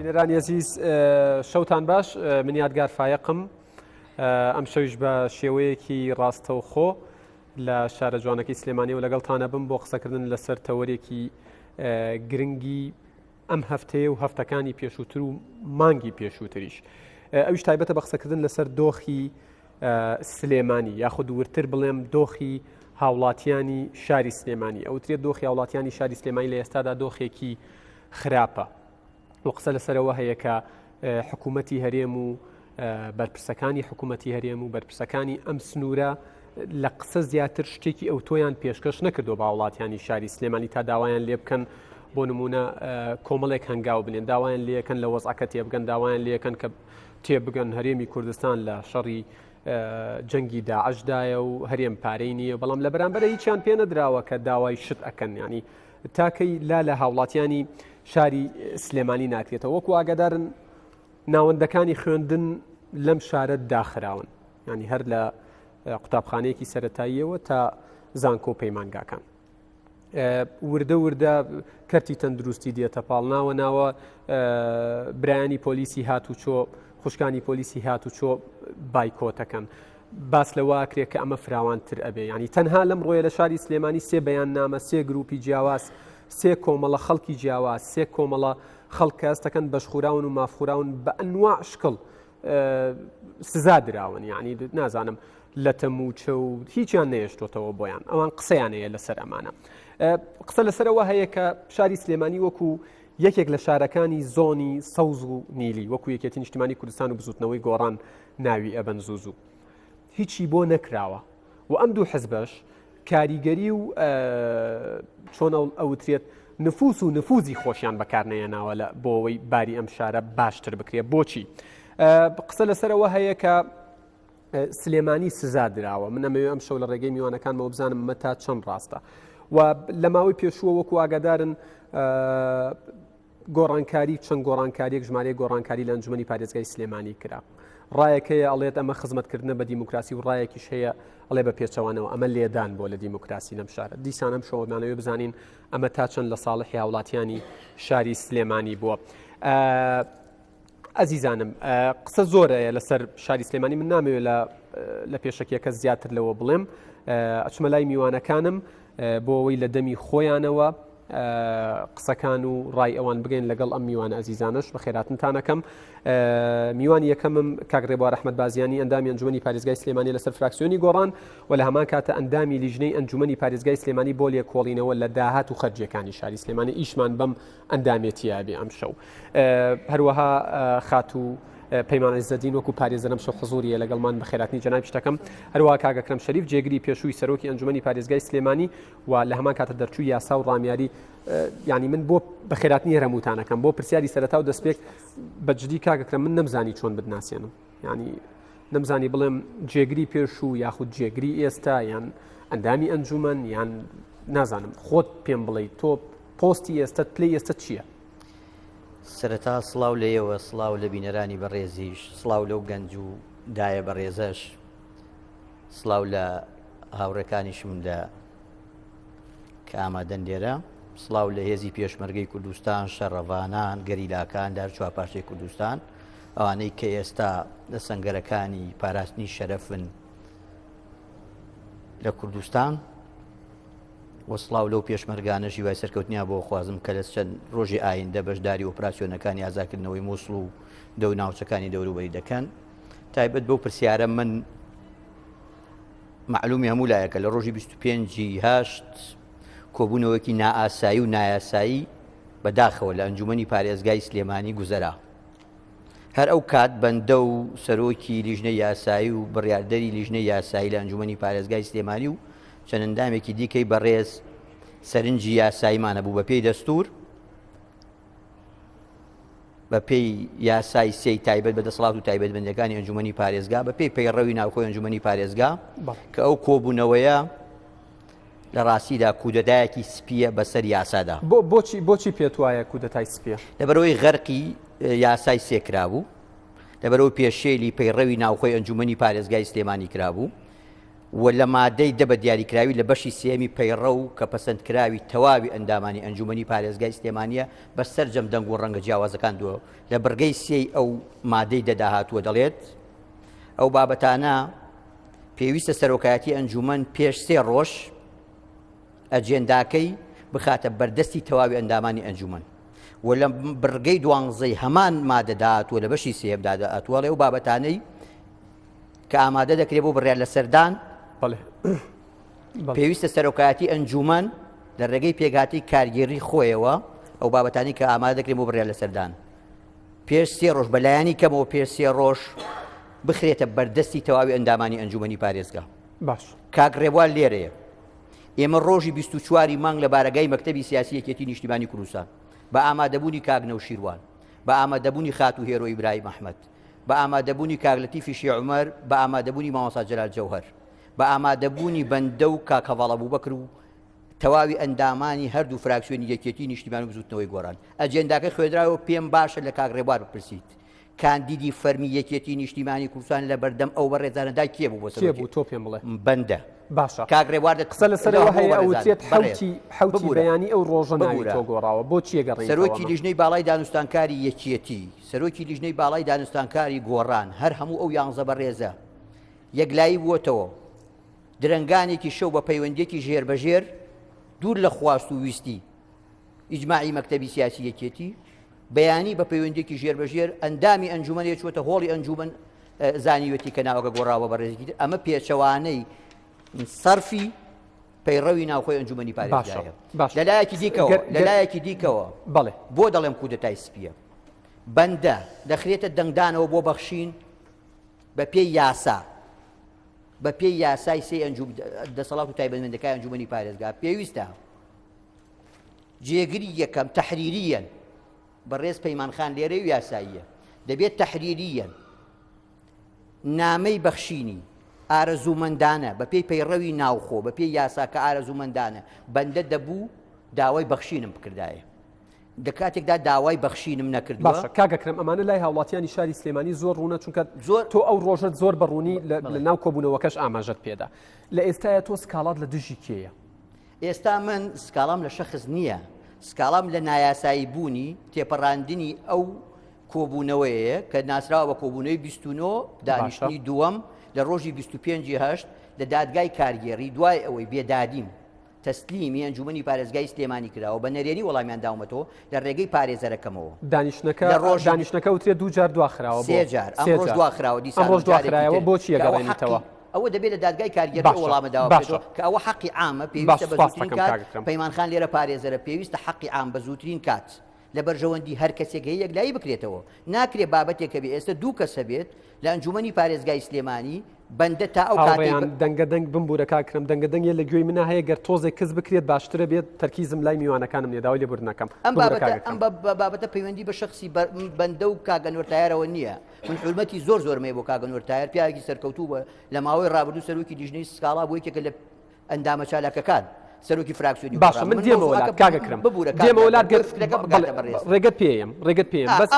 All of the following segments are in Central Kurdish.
بینەرانی عزیز شەوتان باش من یادگار فایقم ئەم شەویش بە شێوەیەکی ڕاستەوخۆ لە شارە جوانەکەی سلێمانی و لەگەڵتانە بم بۆ قسەکردن لەسەر تەوەرێکی گرنگی ئەم هەفتەیە و هەفتەکانی پێشووتر و مانگی پێشووتریش ئەویش تایبەتە بە قسەکردن لەسەر دۆخی سلێمانی یاخود ورتر بڵێم دۆخی هاوڵاتیانی شاری سلێمانی ئەوترێت دۆخی هاوڵاتیانی شاری سلێمانی لە ئێستادا دۆخێکی خراپە و قسە لەسەرەوە هەیە کە حکوومەتی هەرێم و بەرپرسەکانی حکوومەتی هەرێم و بەرپرسەکانی ئەم سنوورە لە قسە زیاتر شتێکی ئەو تۆیان پێشکەش نەکردو بە وڵاتیانی شاری سلێمانی تا داوایان لێ بکەن بۆ نمونە کۆمەڵێک هەنگاو بنێن داوایان لێەکەن لە وەزعەکە تێبگەن داوایان لێەکەن کە تێبگەن هەرێمی کوردستان لە شەڕی جەنگی داعشدایە و هەرێم پارەی نییە بەڵام لە بەرامبەر هیچیان پێ نەدراوە کە داوای شت ئەکەن ینی تاکەی لا لە هاوڵاتیانی شاری سلێمانی ناکرێتەوە وەکو ئاگادارن ناوەندەکانی خوێندن لەم شارە داخراون ینی هەر لە قوتابخانەیەکی سەرەتاییەوە تا زانکۆ پەیمانگاکان وردە وردە کەرتی تەندروستی دێتە پاڵ ناوە برایانی پۆلیسی هاتوچۆ خوشکانی پۆلیسی هاتوچۆ بایکۆتەکەن باس لەواکرێت کە ئەمە فراوانتر ئەبێ ینی تەنها لەم ڕۆیە لە شاری سلێمانی سێ بەیان نامە سێ گروپی جیاواز سێ کۆمەڵە خەڵکی جیاواز سێ کۆمەڵە خەڵک ئەستەکەن بەشخوراون و مافخوراون بە ئەنواع شکڵ سزا دراون یعنی نازانم لە تەموچە و هیچیان نێشتۆتەوە بۆیان ئەوان قسەیانەیە لەسەر ئەمانە قسە لەسەرەوە هەیە کە شاری سلێمانی وەکو یەکێک لە شارەکانی زۆنی سەوز و نیلی وەکو یەکێتی نیشتیمانی کوردستان و بزوتنەوەی گۆڕان ناوی ئەبەن زووزوو هیچی بۆ نەکراوە و ئەم دوو حزبەش کاریگەری و چۆن ئەوترێت نفوس و نفوزی خۆشیان بەکارنەیەناوە لە بۆەوەی باری ئەم شارە باشتر بکرێت بۆچی قسە لەسەرەوە هەیە کە سلێمانی سزا دراوە من ئەمەوێ ئەم شەو لە ڕێگەی میوانەکانمەوە بزانم مەتا چەند ڕاستە و لە ماوەی پێشووە وەکو ئاگادارن گۆڕانکاری چەند گۆڕانکاریەک ژمارەیە گۆڕانکاری لە ئەنجومەنی پارێزگای سلێمانی کرا ڕایەکەیە ئەڵێت ئەمە خزمەتکردنە بە دیموکراسی و ڕایەکیش هەیە ئەڵێ بە پێچەوانەوە ئەمە لێدان بۆ لە دیموکراسی لەم شارە دیسان ئەم شەوەمانەوێ بزانین ئەمە تا چەند لە ساڵحی هاوڵاتیانی شاری سلێمانی بووە ئەزیزانم قسە زۆرەیە لەسەر شاری سلێمانی من نامەوێت لە پێشەکیەکە زیاتر لەوە بڵێم ئەچمە لای میوانەکانم بۆ ئەوەی لە دەمی خۆیانەوە قسەکان و ڕای ئەوان بگەین لەگەڵ ئەم میوانە ئەزیزانش بە خێراتنتانەکەم میوانی یەکەمم کاگڕێبوار ئەحمەد بازیانی ئەندامی ئەنجومەنی پارێزگای سلێمانی لەسەر فراکسیۆنی گۆڕان و لە هەمان کاتە ئەندامی لیژنەی ئەنجومەنی پارێزگای سلێمانی بۆ لێکۆڵینەوە لە داهات و خەرجیەکانی شاری سلێمانی ئیشمان بەم ئەندامێتیە بێ ئەم شەو هەروەها خات و پەیمانە عیزەدین وەکو پارێزەرم شەو حزوریە لەگەڵمان بە خێراتنی جەناب شتەکەم هەروەها کاگەکرەم شەریف جێگری پێشووی سەرۆکی ئەنجومەنی پارێزگای سلێمانی و لە هەمان کاتە دەرچووی یاسا و ڕامیاری ینی من بۆ بە خێراتنی هەرەموتانەکەم بۆ پرسیاری سەرەتا و دەستپێک بەجددی کاگەکرم من نەمزانی چۆن بدناسێنم ینی نەمزانی بڵێم جێگری پێشوو یاخود جێگری ئێستا یان ئەندامی ئەنجومەن یان نازانم خۆت پێم بڵێ تۆ پۆستی ئێستا پلەی ئێستا چییە؟ سەرەتا سڵاو لێیەوە سڵاو لە بینەرانی بەڕێزیش سڵاو لەو گەنج و دایە بەڕێزەش سڵاو لە هاوڕەکانیشم لە کە ئامادەن لێرە سڵاو لە هێزی پێشمەرگەی کوردستان شەڕەڤانان گەریلاکان دارچوپاشەی کوردستان ئەوانەی کە ئێستا لە سەنگەرەکانی پاراستنی شەرەفن لە کوردستان وەسڵاو لەو پێشمەرگانەشی وای سەرکەوتنیا بۆ خوازم کە لە چەند ڕۆژی ئایندە بەشداری ئۆپراسیۆنەکانی ئازادکردنەوەی مووسڵ و دەو ناوچەکانی دەوروبەری دەکەن تایبەت بەو پرسیارە من معلومی هەموو لایەکە لە ڕۆژی 25 هەشت کۆبوونەوەکی نائاسایی و نایاسایی بەداخەوە لە ئەنجومەنی پارێزگای سلێمانی گوزەرا هەر ئەو کات بەندە و سەرۆکی لیژنەی یاسایی و بڕیاردەری لیژنەی یاسایی لە ئەنجومەنی پارێزگای سلێمانی و چەندەندامێکی دیکەی بەڕێز سەرنجی یاساییمانە بوو بە پێی دەستور بە پێی یاسای سێی تایبەت بە دەسەڵات و تایبەتمەندەکانی ئەنجومەنی پارێزگا بە پێی پەیڕەوی ناوخۆی ئەنجومەنی پارێزگا کە ئەو کۆبوونەوەیە لە ڕاستیدا کودەتایەکی سپیە بەسەر یاسادا بۆچی پێت وایە کودەتای سپیە لەبەرەوەی غەرقی یاسای سێکرابوو لەبەرەوەی پێشێلی پەیڕەوی ناوخۆی ئەنجومەنی پارێزگای سلێمانی کرابوو و لە مادەی دە بە دیاریکراوی لە بەشی سێمی پەیڕە و کە پەسەندکراوی تەواوی ئەندامانی ئەنجومەنی پارێزگای سلێمانیە بەسەر جەم دەنگ و ڕەنگە جیاوازەکان دووە لە بڕگەی سێی ئەو مادەی دەدا هاتووە دەڵێت ئەو بابەتانە پێویستە سەرۆکایەتی ئەنجومەن پێش 3 ڕۆژ ئەجێنداکەی بخاتە بەردەستی تەواوی ئەندامانی ئەنجومەن و لە بڕگەی 12 هەمان مادەدا هاتووە لە بەشی سێمدا هاتووە ئەو بابەتانەی کە ئامادە دەکرێت بۆ بڕیار لە سەردان پێویستە سەرۆکایەتی ئەنجومەن لە ڕێگەی پێگاتی کارگێڕی خۆیەوە ئەو بابەتانی کە ئامادە دەکرێت بۆ بڕیار لە سەردان پێش 3 ڕۆژ بەلایانی کەمەوە پێش 3 ڕۆژ بخرێتە بەردەستی تەواوی ئەندامانی ئەنجومەنی پارێزگا. باش کاگڕێبوار لێرەیە ئێمە ڕۆژی 24 مانگ لە بارگای مەکتەبی سیاسی یەکێتی نیشتیمانی کوردستان بە ئامادەبوونی کاگنەو شیروان بە ئامادەبوونی خات و هێرۆ ئیبراهیم ئەحمەد بە ئامادەبوونی کاگلەتیفی شێع عومەر بە ئامادەبوونی مامۆستا جەلال جەوهەر بە ئامادەبوونی بەندە و کاک هەڤاڵ ئەبووبەکر و تەواوی ئەندامانی هەردوو فراکسیۆنی یەکێتی نیشتیمان و بزوتنەوەی گۆڕان ئەجێنداکە خوێندراوە پێم باشە لە کاگڕێبوار بپرسیت کاندیدی فەرمی یەکێتی نیشتیمانی کوردستان لە بەردەم ئەو بەڕێزانەدا کێ بوو بۆ بوو تۆ پێم بڵێ بەندە باشە کاگڕێبوار قسە لەسەرەوە هەیە ئەوچێت حوتی بەیانی ئەو ڕۆژە ناوی تۆ گۆڕاوە بۆ چیە گەڕێیتەوە سەرۆکی لیژنەی باڵای دانوستانکاری یەکێتی سەرۆکی لیژنەی باڵای دانوستانکاری گۆڕان هەر هەموو ئەو 11 بەڕێزە یەکلایی بووەتەوە درەنگانێکی شەو بە پەیوەندێکی ژێربەژێر دوور لە خواست و ویستی ئیجماعی مەکتەبی سیاسی یەکێتی بەیانی بە پەیوەندێکی ژێربەژێر ئەندامی ئەنجومەن چوەتە هۆڵی ئەنجومەن زانیوەتی کە ناوەکە گۆڕاوە بە ڕێزێکی ئەمە پێچەوانەی سەرفی پەیڕەوی ناوخۆی ئەنجومەنی پارێزگایە لەلایەکی دیکەوە بەڵێ بۆ دەڵێم کودەتای سپیە بەندە دەخرێتە دەنگدانەوە بۆ بەخشین بە پێی یاسا بە پێی یاسای سێ دەسەڵات و تایبەتمەندەکانی ئەنجومەنی پارێزگا پێویستە جێگری یەکەم تەحریریەن بەڕێز پەیمانخان لێرەی و یاساییە دەبێت تەحریریەن نامەی بەخشینی ئارەزوومەندانە بە پێی پەیڕەوی ناوخۆ بە پێی یاسا کە ئارەزوومەندانە بەندە دەبوو داوای بەخشینم بکردایە لە کاتێکدا داوای بەخشینم نەکردووە باشە کاگەکرم ئەمانە لای هاوڵاتیانی شاری سلێمانی زۆر ڕوونە چونکە تۆ ئەو ڕۆژت زۆر بەڕوونی لە ناو کۆبوونەوەکەش ئاماژەت پێدا لە ئێستاە تۆ سکاڵات لە دژی کێیە ئێستا من سکاڵام لە شەخص نییە سکاڵام لە نایاسایی بوونی تێپەڕاندنی ئەو کۆبوونەوەیە کە ناسراوە بە کۆبوونەوەی 29 دانیشتنی دووەم لە ڕۆژی 25/8 لە دادگای کارگێڕی دوای ئەوەی بێدادیم تەسلیمی ئەنجومەنی پارێزگای سلێمانی کراوە بە نەرێنی وەڵامیان داومەتەوە لە ڕێگەی پارێزەرەکەمەوە دانیشتەکە وترێ 2 جار دواخراوە 3 جار ئەم ڕۆژ دواخراوە دیسان ڕۆژ دواخراوە بۆچی گەڕێنیتەوە ئەوە دەبێت لە دادگای کارگێڕی وەڵامە داوە کە ئەوە حەقی عامە پێویستە بە زووترین کات پەیمانخان لێرە پارێزەرە پێویستە حەقی عام بە زووترین کات لە بەرژەوەندی هەر کەسێک هەیە یەکلایی بکرێتەوە ناکرێت بابەتێکە بێ ئێستا 2 کەسە بێت لە ئەنجومەنی پارێزگای سلێمانی بەندە تا ئەو کاتێک دەنگەدەنگ بمبورە کاکرم دەنگەدەنگە لە گوێی منە هەیە گەر تۆزێک کەس بکرێت باشترە بێت تەرکیزم لای میوانەکانم لێداوای لێبوردنەکەم ئەم بابەتە پەیوەندی بە شخصی بەندە و کاگەنوەرتایارەوە نییە من حرمەتی زۆرمەیە بۆ کاگەنوەرتایار پیاوێکی سەرکەوتوو بە لە ماوەی ڕابردوو سەرۆکی لیژنەی سکاڵا بۆ یەکێکە لە ئەندامە چالاکەکان سەرۆکی فراکسیۆنی باشە من دێمەوە کاگەکرم دێمەوە ڕێگەت پێم بەس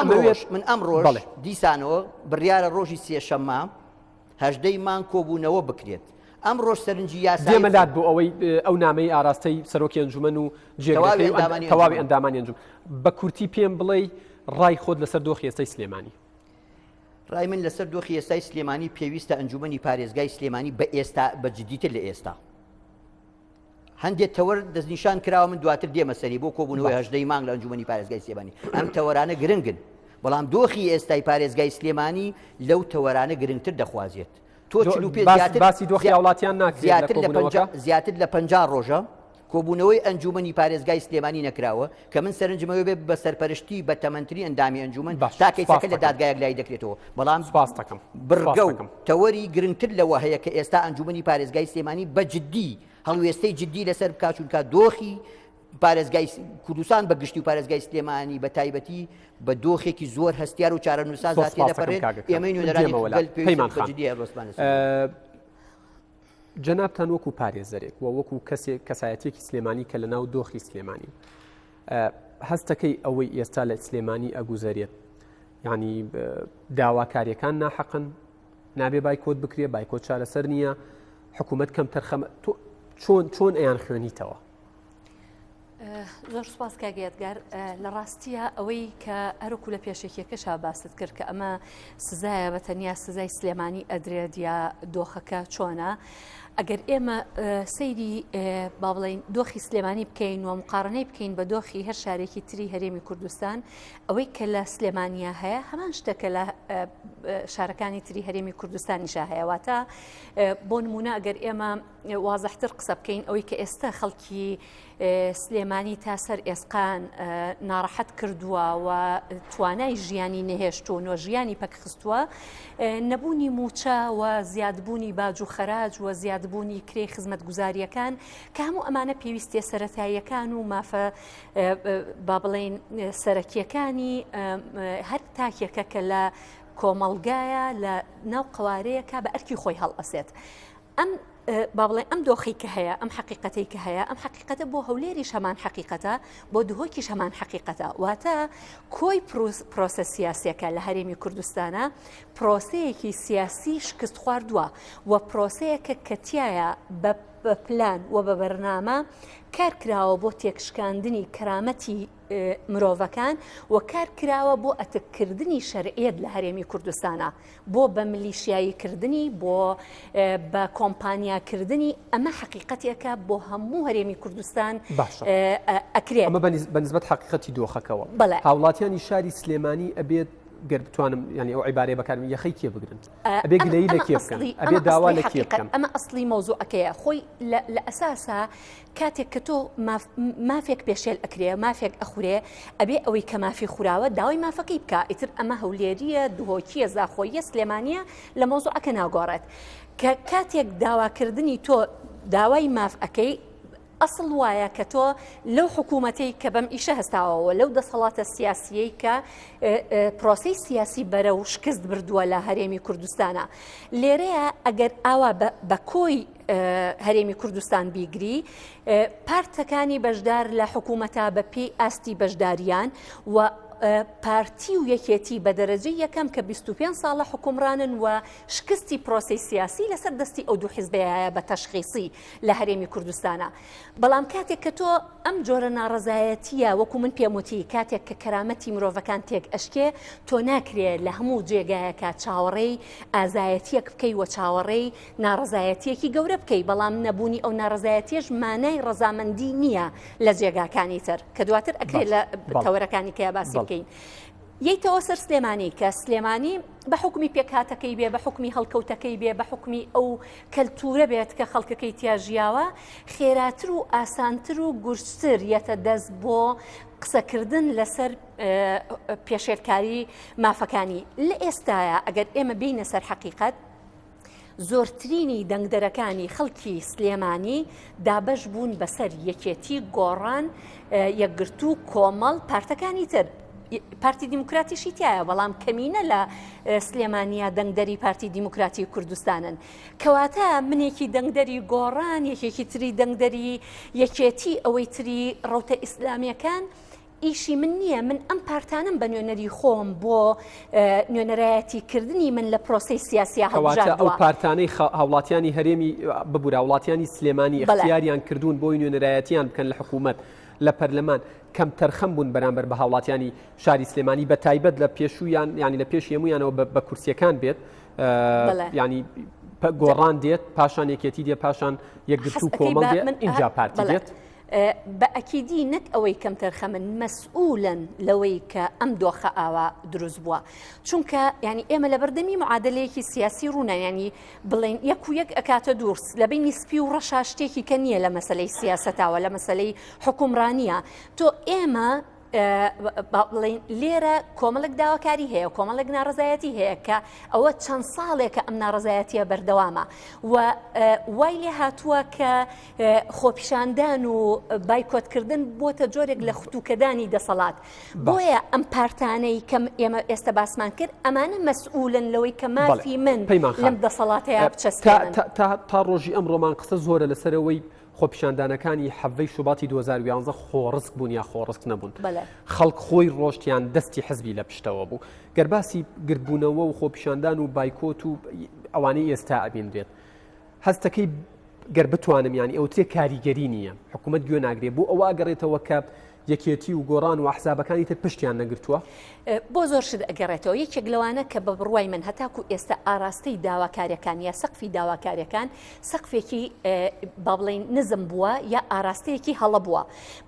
من ئەم ڕۆژ دیسانەوە بڕیارە ڕۆژی سێشەممە 18 مان کۆبوونەوە بکرێت ئەم ڕۆژ سەرنجی یاسایی دێمەلات بۆ ئەوەی ئەو نامەی ئاراستەی سەرۆکی ئەنجومەن و جێگەکەی تەواوی ئەندامانی ئەنجوم بە کورتی پێم بڵێ ڕای خۆت لەسەر دۆخی ئێستای سلێمانی ڕای من لەسەر دۆخی ئێستای سلێمانی پێویستە ئەنجومەنی پارێزگای سلێمانی بە ئێستا بە جدیتر لە ئێستا هەندێک تەوەر دەستنیشان کراوە من دواتر دێمە سەری بۆ کۆبوونەوەی 18 مانگ لە ئەنجومەنی پارێزگای سلێمانی ئەم تەوەرانە گرنگن بەڵام دۆخی ئێستای پارێزگای سلێمانی لەو تەوەرانە گرنگتر دەخوازێت تۆ باسی دۆخی وڵاتیان ناکرێت زیاتر لە 50 ڕۆژە کۆبوونەوەی ئەنجومەنی پارێزگای سلێمانی نەکراوە کە من سەرنجمەوە بێ بە سەرپەرشتی بە تەمەنتری ئەندامی ئەنجومەن تا کەیسەکە لە دادگایەک لای دەکرێتەوە بەڵام بڕگە و تەوەری گرنگتر لەوە هەیە کە ئێستا ئەنجومەنی پارێزگای سلێمانی بە جددی هەڵوێستەی جددی لەسەر بکات چونکە دۆخی پارێزگای کوردستان بە گشتی و پارێزگای سلێمانی بە تایبەتی بە دۆخێکی زۆر هەستیار و چارەنووسان زیاتر دەپەڕێت ئێمەی نوێنەرانی جەنابتان وەکو پارێزەرێک و وەکو کەسایەتێکی سلێمانی کە لە ناو دۆخی سلێمانی هەستەکەی ئەوەی ئێستا لە سلێمانی ئەگوزارێت یعنی داواکاریەکان ناحەقن نابێ بایکۆت بکرێ بایکۆت چارەسەر نییە حکوومەت کەم تەرخەمە چۆن ئەیان خوێنیتەوە؟ زۆر سوپاس کاگەیەتگار لە ڕاستیە ئەوەی کە هەروکو لە پێشێکیەکەشا باست کرد کە ئەمە سزایە بە تەنیا سزای سلێمانی ئەدرێت یا دۆخەکە چۆنە. ئەگەر ئێمە سەیری با بڵێن دۆخی سلێمانی بکەین و مقارنەی بکەین بە دۆخی هەر شارێکی تری هەرێمی کوردستان، ئەوەی کە لە سلێمانیا هەیە هەمان شتەکە لە شارەکانی تری هەرێمی کوردستانیشا هەیەواتە. بۆ نمونە ئەگەر ئێمە وازەحتر قسە بکەین، ئەوەی کە ئێستا خەڵکی سلێمانی تا سەر ئێسقان ناڕەحەت کردووە و توانای ژیانی نەهێشتوون و ژیانی پەکخستووە، نەبوونی موچە و زیادبوونی باج و خەراج و زیادبوونی کرێی خزمەت گوزاریەکان کە هەموو ئەمانە پێویستیە سەرەتاییەکان و مافە با بڵێن سەرەکیەکانی هەر تاکێکە کە لە کۆمەڵگایە لە ناو قوارەیەکە بە ئەرکی خۆی هەڵئەسێت. با بڵێن ئەم دۆخی کە هەیە، ئەم حقیقەتەی کە هەیە، ئەم حقیقەتە بۆ هەولێریش هەمان حقیقەتە، بۆ دهۆکیش هەمان حقیقەتە. واتە کۆی پرۆسە سیاسیەکە لە هەرێمی کوردستانە پرۆسەیەکی سیاسی شکست خواردووە و پرۆسەیەکە کە تایە بە پلان و بە بەرنامە کار کراوە بۆ تێکشکاندنی کەرامەتی مرۆڤەکان و کار کراوە بۆ ئەتکردنی شەرعیەت لە هەرێمی کوردستانە، بۆ بە ملیشیاییکردنی، بۆ بە کۆمپانیاکردنی. ئەمە حقیقەتێکە بۆ هەموو هەرێمی کوردستان ئەکرێت. ئەمە بەنسبەت حقیقەتی دۆخەکەەوە. هاوڵاتیانی شاری سلێمانی ئەبێت گەر بتوانم ینی ئەو عیبارەیە بەکارم یەخەی کێ بگرن، ئەبێ گلەیی لە کێ بکەن، ئەبێ داوا لە کێ بکەن. ئەمە ئەسڵی مەوزوعەکەیە خۆی لە ئەساسا کاتێک کە تۆ مافێک پێشێل ئەکرێ، مافێک ئەخورێ، ئەبێ ئەوەی کە مافی خوراوە داوای مافەکەی بکە. ئیتر ئەمە هەولێریە، دهۆکیە، زاخۆیە، سلێمانیە لە مەوزوعەکە ناگۆڕێت کە کاتێک داواکردنی تۆ داوای ماف ئەەکەی ئەسڵ وایە کە تۆ لەو حکوومەتەی کە بەم ئیشە هەستاوەوە لەو دەسەڵاتە سیاسیەی کە پرۆسەی سیاسی بەرە و شکست بردووە لە هەرێمی کوردستانە. لێرەیە ئەگەر ئاوا بە کۆی هەرێمی کوردستان بیگری، پارتەکانی بەشدار لە حکوومەتە بە پێی ئاستی بەشداریان و پارتی و یەکێتی بە دەرەجەی یەکەم کە 25 ساڵە حکومڕانن و شکستی پرۆسی سیاسی لەسەر دەستی ئەو دوو حیزبەیە بە تەشخیصی لە هەرێمی کوردستانە. بەڵام کاتێک کە تۆ ئەم جۆرە ناڕەزایەتیە وەکو من پێم وتی، کاتێک کە کەرامەتی مرۆڤەکان تێک ئەشکێ، تۆ ناکرێت لە هەموو جێگایەکە چاوەڕێی ئازایەتیەک بکەی و چاوەڕێی ناڕەزایەتیەکی گەورە بکەی. بەڵام نەبوونی ئەو ناڕەزایەتیەش مانای ڕەزامەندی نییە لە جێگاکانی تر کە دواتر ئەکرێت لە تەوەرەکانی کە باسی یەیتەوە سەر سلێمانی کە سلێمانی بە حکمی پێکهاتەکەی بێ، بە حکمی هەڵکەوتەکەی بێ، بە حکمی ئەو کەلتورە بێت کە خەڵکەکەی تیاژیاوە، خێراتر و ئاسانتر و گورجتر یەتە دەست بۆ قسەکردن لەسەر پێشێرکاری مافەکانی. لە ئێستاە ئەگەر ئێمە بینە سەر حەقیقەت، زۆرترینی دەنگدەرەکانی خەڵکی سلێمانی دابەش بوون بەسەر یەکێتی، گۆڕان، یەکگرتو و کۆمەڵ پارتەکانی تر. پارتی دیموکراتیشی تایە، بەڵام کەمینە لە سلێمانیا دەنگدەری پارتی دیموکراتی کوردستانن. کەواتە منێکی دەنگدەری گۆڕان، یەکێکی تری دەنگدەری یەکێتی، ئەوەی تری ڕەوتە ئیسلامیەکان ئیشی من نییە. من ئەم پارتانم بە نوێنەری خۆم بۆ نوێنەرایەتی کردنی من لە پرۆسی سیاسی هەڵبژاردووە. ئەو پارتانەی هاوڵاتیانی هەرێمی ببوورە، هاوڵاتیانی سلێمانی اختیاریان کردوون بۆی نوێنەرایەتیان بکەن لە حکوومەت لە پەرلەمان، کەم تەرخەم بوون بەرامبەر بە هاوڵاتیانی شاری سلێمانی، بە تایبەت لە پێشویان ینی لە پێش هەمویانەوە بە کورسیەکان بێت، ینی گۆڕان دێت، پاشان یەکێتی دێت، پاشان یەکگرتو و کۆمەڵ دێت، اینجا پارتی دێت. بە ئەکیدی نەک ئەوەی کەم تەرخەمن مەسئولن لەوەی کە ئەم دۆخە ئاوا دروست بووە. چونکە ینی ئێمە لە بەردەمی معادلەیەکی سیاسی ڕوونە، ینی بڵێن یەک و یەک ئەکاتە دوورس لە بینی سپی و ڕەشا شتێکی کە نییە لە مەسەلەی سیاسەتاوە، لە مەسەلەی حکومڕانیە. تۆ ئێمە بڵێن لێرە کۆمەڵک داواکاری هەیە، کۆمەڵک ناڕزایەتی هەیە کە ئەوە چەند ساڵێکە ئەم ناڕزایەتیە بەردەوامە و وای لێ هاتووە کە خۆپیشاندان و بایکۆتکردن بۆتە جۆرێک لە خوتوکەدانی دەسەڵات. بۆیە ئەم پارتانەی کەم ئێمە ئێستا باسمان کرد، ئەمانە مەسئولن لەوەی کە مافی من لەم دەسەڵاتەیە بچەسپێنن. تا ڕۆژی ئەمڕۆمان قسە زۆرە لەسەرەوەی خۆپیشاندانەکانی حەڤەی شوباتی 2011 خۆڕسک بوون یا خۆڕسک نەبوون. خەڵک خۆی ڕۆشتیان دەستی حزبی لە پشتەوە بوو. گەرباسی گربوونەوە و خۆپیشاندان و بایکۆت و ئەوانەی ئێستا ئەبیندرێت، هەستەکەی گەر بتوانم ینی ئەوتێ کاریگەری نییە حکوومەت گوێ ناگرێت بۆ ئەوە گەڕێتەوە کە یەکێتی و گۆڕان و حسابەکانی تر پشتیان نەگرتووە بۆ زۆر شت ئەگەڕێتەوە یەکێک لەوانە کە بە بڕوای من هەتاکو ئێستا ئاراستەی داواکاریەکان یا سەقفی داواکاریەکان سەقفێکی با بڵێن نزم بووە یا ئاراستەیەکی هەڵە بووە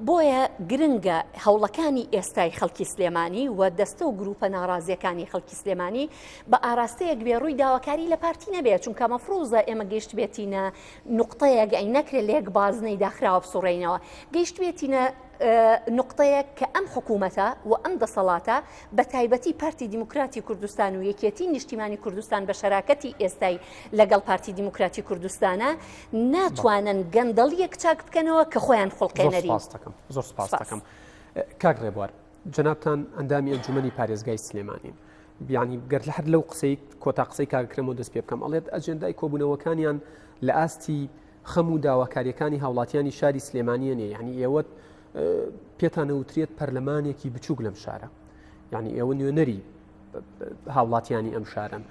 بۆیە گرنگە هەوڵەکانی ئێستای خەڵکی سلێمانی و دەستە و گروپە ناڕازیەکانی خەڵکی سلێمانی بە ئاراستەیەک بێ ڕووی داواکاری لە پارتی نەبێت چونکە مەفروزە ئێمە گەیشت بێتینە نقطەیەک ئەی نەکرێت لە یەک بازنەی داخراوە بسوڕێنەوە گەیشت بێتینە نقطەیەک کە ئەم حکوومەتە و ئەم دەسەڵاتە بە تایبەتی پارتی دیموکراتی کوردستان و یەکێتی نیشتیمانی کوردستان بە شەراکەتی ئێستای لەگەڵ پارتی دیموکراتی کوردستانە ناتوانن گەندەڵیەک چاک بکەنەوە کە خۆیان خوڵقێنەری زۆر سپاس دەکەم کاک ڕێبوار جەنابتان ئەندامی ئەنجومەنی پارێزگای سلێمانی بیانی گەر لە هەر لەو قسەی کۆتا قسەی کاکرێمەوە دەست پێ بکەم ئەڵێت ئەجێندای کۆبوونەوەکانیان لە ئاستی خەم و داواکاریەکانی هاوڵاتیانی شاری سلێمانیە نیە یعنی ئێوە پێتانەوترێت پەرلەمانێکی بچووک لەم شارە یعنی ئێوە نوێنەری هاوڵاتیانی ئەم شارن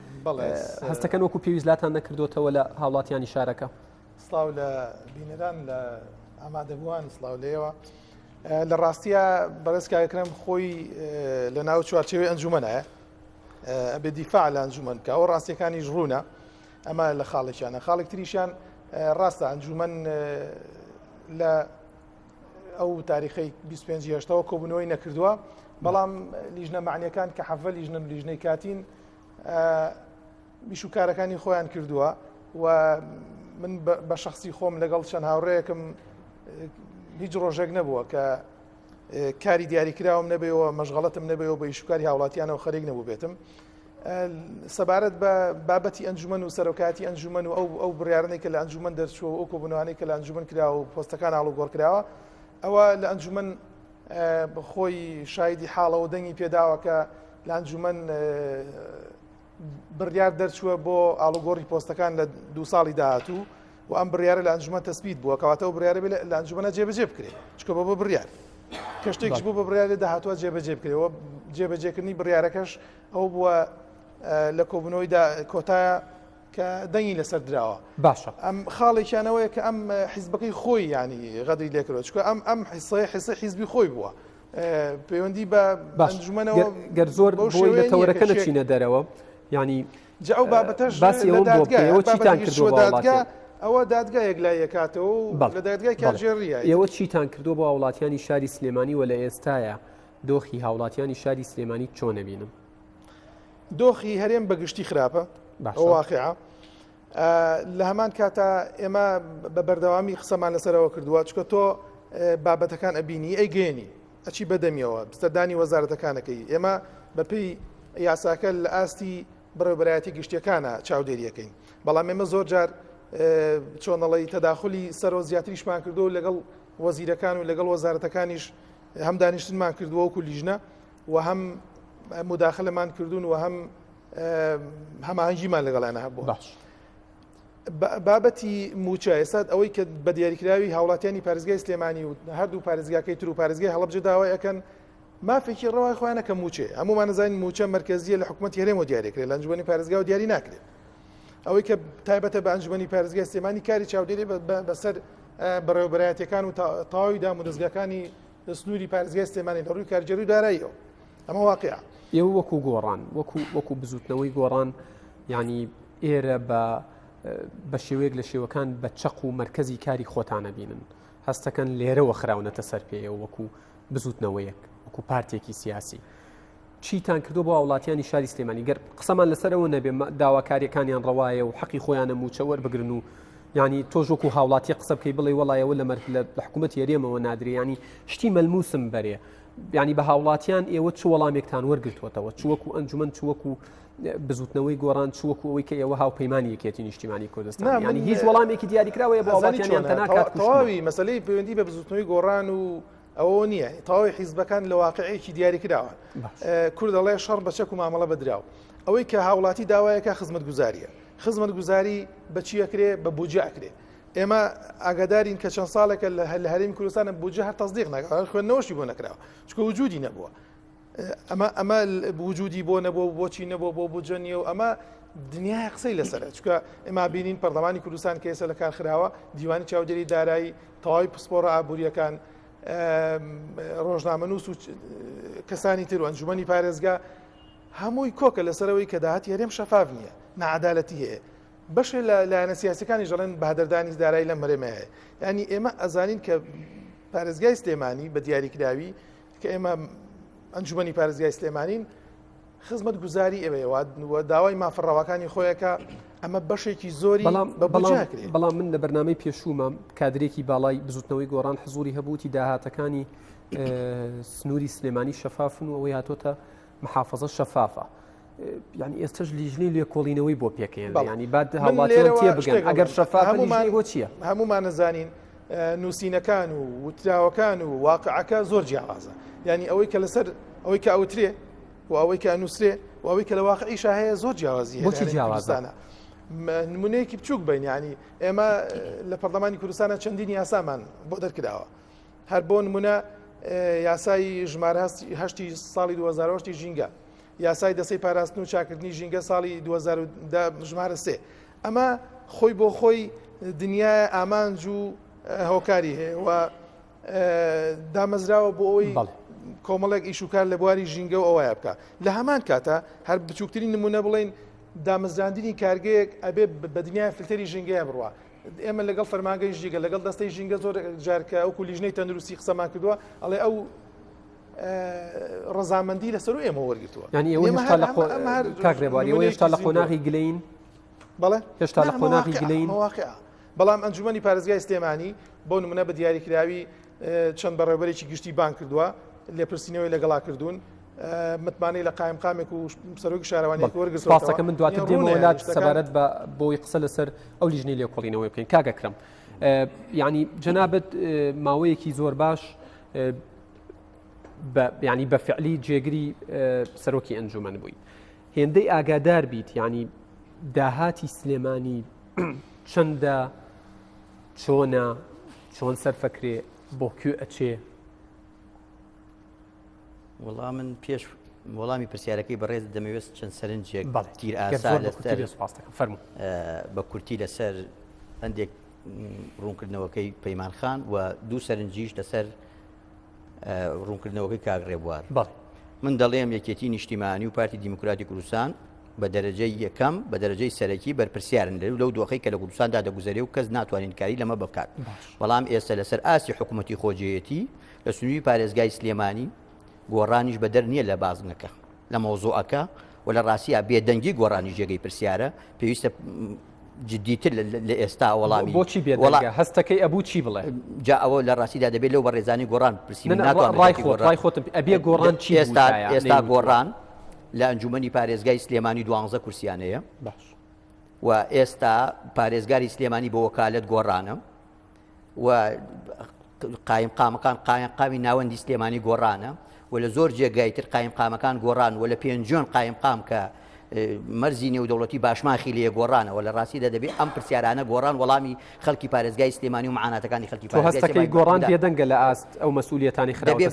هەستەکەن وەکو پێویستلاتان نەکردوتەوە لە هاوڵاتیانی شارەکە سڵاو لە بینەران لە ئامادەبووان سڵاو لێەوە لە ڕاستیە بەڕێزکاکرم خۆی لە ناو چوارچێوەی ئەنجومەنایە ئەبێ دیفاع لە ئەنجومەن کە ئەو ڕاستیەکانیش ڕوونە ئەمە لە خاڵێکیانە خاڵێک تریشیان ڕاستە ئەنجومەن لە ئەو تاریخی 25 هێشتەوە کۆبوونەوەی نەکردووە بەڵام لیژنە معنیەکان کە حەفە لیژنەی کاتین بیشوکارەکانی خۆیان کردووە و من بە شخصی خۆم لەگەڵ چەند هاوڕێیەکم هیچ ڕۆژێک نەبووە کە کاری دیاریکراوم نەبێەوە مەشغەڵەتم نەبێەوە بە ئیشوکاری هاوڵاتیانەوە خەریک نەبوو بێتم سەبارەت بە بابەتی ئەنجومەن و سەرۆکاتی ئەنجومەن و ئەو بڕیارانەی کە لە ئەنجومەن دەرچووە ئەو کۆبوونەوەی کە لە ئەنجومەن کراوە و پۆستەکان ئاڵوگۆڕکراوە ئەوە لە ئەنجومەن بەخۆی شایدی حاڵەوە دەنگی پێداوە کە لە ئەنجومەن بڕیار دەرچووە بۆ ئاڵوگۆڕی پۆستەکان لە 2 ساڵی داهاتوو و ئەم بڕیارە لە ئەنجومەن تەسبیت بووە کەواتەوە بڕیارە لە ئەنجومەنە جێبەجێ بکرێت چکە بۆ بڕیار کە شتێکش بوو بە بڕیار لە داهاتووە جێبەجێ بکرێەوە جێبەجێکردنی بڕیارەکەش ئەو بووە لە کۆبوونەوەی کۆتایە کە دەنگی لەسەر درراوە باشە ئەم خاڵێکیانەوەیە کە ئەم حیزبەکەی خۆی ینی غەدری لێکرەوە چکە ئەم حیسە حیزبی خۆی بووە پەیوەندی بە ئەنجومەنەوە گەر زۆر بۆی لە تەورەکە نەچینە دەرەوە ینی ئەو بابەتەش ئەوە دادگایەک لای یەکاتەوە لە دادگای کارژێڕیە ئێوە چیتان کردو بۆ هاوڵاتیانی شاری سلێمانی و لە ئێستاە دۆخی هاوڵاتیانی شاری سلێمانی چۆن نەبینم دۆخی هەرێم بەگشتی خراپە واقعە لە هەمان کاتە ئێمە بە بەردەوامی قسەمان لەسەرەوە کردووە چکە تۆ بابەتەکان ئەبینی ئەیگەێنی ئەچی بەدەمیەوە بستەدانی وەزارەتەکانەکەی ئێمە بەپێی یاساکە لە ئاستی بەڕێوەبەرایەتی گشتیەکانە چاودێریەکەین بەڵام ئێمە زۆر جار چۆنەڵی تەداخلی سەرۆ زیاتریشمان کردو لەگەڵ وەزیرەکان و لەگەڵ وەزارەتەکانیش هەم دانیشتنمان کردووە وەکو لیژنە و هەم مداخلەمان کردوون و هەم هەماهەنگیمان لەگەڵانە هەبووە بابەتی موچە ئێستا ئەوەی کە بە دیاریکراوی هاوڵاتیانی پارێزگای سلێمانی و هەردوو پارێزگاکەی تر و پارێزگای هەڵەبجە داوای ئەەکەن مافێکی ڕەوای خۆیانە کە موچێ هەمومان نەزانین موچە مرکزیە لە حکوومەتی هەرێمەوە دیاریکرێت لە ئەنجومەنی پارێزگا و دیاری ناکرێت ئەوەی کە تایبەتە بە ئەنجومەنی پارێزگای سلێمانی کاری چاودێری بەسەر بەڕێوەبەرایەتیەکان و تەواوی دام و دەستگاکانی سنووری پارێزگای سلێمانی لە ڕووی کارگەری و داراییەوە ئەمە واقعە ئێوە وەکو گۆڕان وەکو بزوتنەوەی گۆڕان ینی ئێرە بە شێوەیەک لە شێوەکان بە چەق و مرکزی کاری خۆتانە بینن هەستەکەن لێرەوە خراونەتە سەر پێیەوە وەکو بزوتنەوەیەک وەکو پارتێکی سیاسی چیتان کردو بۆ وڵاتیانی شاری سلێمانی گەر قسەمان لەسەرەوە نەبێ داواکاریەکانیان ڕەوایە و حەقی خۆیانە موچە وەربگرن و ینی تۆژ وەکو هاوڵاتی قسە بکەی بڵێ وەڵایەوە لە حکوومەت هەرێمەوە نادرێ ینی شتی مەلموسم بەرێ ینی بە هاوڵاتیان ئێوە چ وەڵامێکتان وەرگرتوەتەوە چوەکو ئەنجومەن چوەکو بزوتنەوەی گۆڕان چوەکو ئەوەی کە ئێوە هاوپەیمانی یەکێتی نیشتیمانی کوردستان ینی هیچ وەڵامێکی دیاریکراوەیە بە وڵاتیان تەواوی مەسەلەی پەیوەندی بە بزوتنەوەی گۆڕان و ئەوە نییە تەواوی حیزبەکان لە واقعەیەکی دیاریکراوە کورد دەڵێ شەڕ بە چەک و مامەڵە بەدراو ئەوەی کە هاوڵاتی داوایەکە خزمەتگوزاریە خزمەتگوزاری بەچی ئەکرێ بە بودجە ئەکرێ ئێمە ئاگادارین کە چەند ساڵێکە لە هەرێمی کوردستانە بودجە هەر تەصدیق ناکرا خوێندنەوەشی بۆ نەکراوە چکە وجودی نەبووە ئەمە وجودی بۆ نەبوو بۆچی نەبوو بۆ بودجە نیە و ئەمە دنیای قسەی لەسەر چکە ئێمە بینین پەرلەمانی کوردستان کە ئێستا لە کار خراوە دیوانی چاودێری دارایی تەواوی پسپۆڕە ئابوووریەکان ڕۆژنامەنووس و کەسانی تر و ئەنجومەنی پارێزگا هەمووی کۆکە لەسەرەوەی کە داهاتی هەرێم شەفاف نییە نەعەدالەتی هەیە بەشێ لە لایەنە سیاسەکانی ژەڵێن بەهادەردانی دارایی لە مەرێمە هەیە ینی ئێمە ئەزانین کە پارێزگای سلێمانی بە دیاریکراوی کە ئێمە ئەنجومەنی پارێزگای سلێمانین خزمەت گوزاری ئەوەیەوە داوای مافڕەوەکانی خۆیەکە ئەمە بەشێکی زۆری بەڵامکرێت بەڵام من لە بەرنامەی پێشوومە کادرێکی باڵای بزوتنەوەی گۆڕان حزوری هەبووتی داهاتەکانی سنووری سلێمانی شەفافن و ئەوەی هاتۆتە محافظە شەفافە ینی ئێستش لیژنەی لێکۆڵینەوەی بۆ پێکەین ینی بعد هەڵاتیان تێ بگەن ئەگەر شەفافە لیژنەی بۆ چییە هەمومان نەزانین نووسینەکان و وتراوەکان و واقعەکە زۆر جیاوازە ینی ئەوەی کە لەسەر ئەوەی کە ئەوترێ و ئەوەی کە ئەنووسێ و ئەوەی کە لە واقعیشا هەیە زۆر جیاوازی بۆچی جیاوازانە نمونەیەکی بچووک بین ینی ئێمە لە پەرلەمانی کوردستانە چەندینی یاسامان بۆ دەرکراوە هەر بۆ نمونە یاسای ژمارە هەشتی ساڵی 2010 ژینگە یاسای دەسەی پاراستن و چاکردنی ژینگە ساڵی 2010 ژمارە 3 ئەمە خۆی بۆ خۆی دنیای ئامانج و هۆکاری هەیە و دامەزراوە بۆ ئەوی کۆمەڵێک ئیشوکار لە بواری ژینگە و ئەوەیە بکە لە هەمان کاتە هەر بچووکترین نمونە بڵێن دامەزراندنی کارگەیەک ئەبێ بە دنیای فلتەری ژینگەیە بڕوە ئێمە لەگەڵ فەرمانگەی ژینگە لەگەڵ دەستەی ژینگە زۆر جارکە ئەو لیژنەی تەندروستی قسەمان کردووە ئەڵێ ئەو ڕەزامەندی لەسەر و ئێمە وەرگتووە ینی ئێوە هێشتا لە کاکرێبواری ئەوە هێشتا لە قۆناغی گلەین بەڵێ هێشتا لە قۆناغی گلەین بەڵام ئەنجومەنی پارێزگای سلێمانی بۆ نمونە بە دیاریکراوی چەند بەڕێوەبەرێکی گشتی بان کردووە لێپرسینەوەی لەگەڵا کردوون متمانەی لە قایمقامێک و سەرۆکی شارەوانێک وەرگرتووە پاسەکە من دواتر دێمەوە لات سەبارەت بە بۆی قسە لەسەر ئەو لیژنەی لێکۆڵینەوەی بکەین کاگەکرم ینی جەنابەت ماوەیەکی زۆر باش ینی بە فعلی جێگری سەرۆکی ئەنجومەن بووین هێندەی ئاگادار بیت ینی داهاتی سلێمانی چەندە چۆنە چۆن سەرفەکرێ بۆ کوێ ئەچێ وەڵام من پێش وەڵامی پرسیارەکەی بەڕێز دەمەوێت چەند سەرنجێک تیر ئاسا فەرموو بە کورتی لەسەر هەندێک ڕوونکردنەوەکەی پەیمان خان و دوو سەرنجیش لەسەر ڕوونکردنەوەکەی کاگڕێبوار من دەڵێم یەکێتی نیشتیمانی و پارتی دیموکراتی کوردستان بە دەرەجەی یەکەم بە دەرەجەی سەرەکی بەرپرسیارن لەو دۆخەی کە لە کوردستاندا دەگوزارێ و کەس ناتوانین کاری لەمە بکات بەڵام ئێستا لەسەر ئاسی حکوومەتی خۆجێیەتی لە سنووری پارێزگای سلێمانی گۆڕانیش بەدەر نییە لە بازنەکە لە مۆزوعەکە و لە ڕاستیە بێدەنگی گۆڕانی ژێگەی پرسیارە پێویستە جددیتر لە ئێستا وەڵامی بۆچی بێدەنگە هەستەکەی ئەبوو چی بڵێ جا ئەوە لە ڕاستیدا دەبێت لەو بەڕێزانی گۆڕان پرسی ڕای خۆتم ئەبێ گۆڕان چی ئێستا گۆڕان لە ئەنجومەنی پارێزگای سلێمانی 12 کورسیانەیە و ئێستا پارێزگاری سلێمانی بە وەکالەت گۆڕانە و قایمقامەکان قایمقامی ناوەندی سلێمانی گۆڕانە و لە زۆر جێگای تر قایمقامەکان گۆڕان و لە پێنجۆن قایمقام کە مەرزی نێودەوڵەتی باشماخی لێ گۆڕانەوە لە ڕاستیدا دەبێت ئەم پرسیارانە گۆڕان وەڵامی خەڵکی پارێزگای سلێمانی و معاناتەکانی خەڵکی هەستەکەی گۆڕان بێدەنگە لە ئاست ئەو مەسئولیەتانی خراپی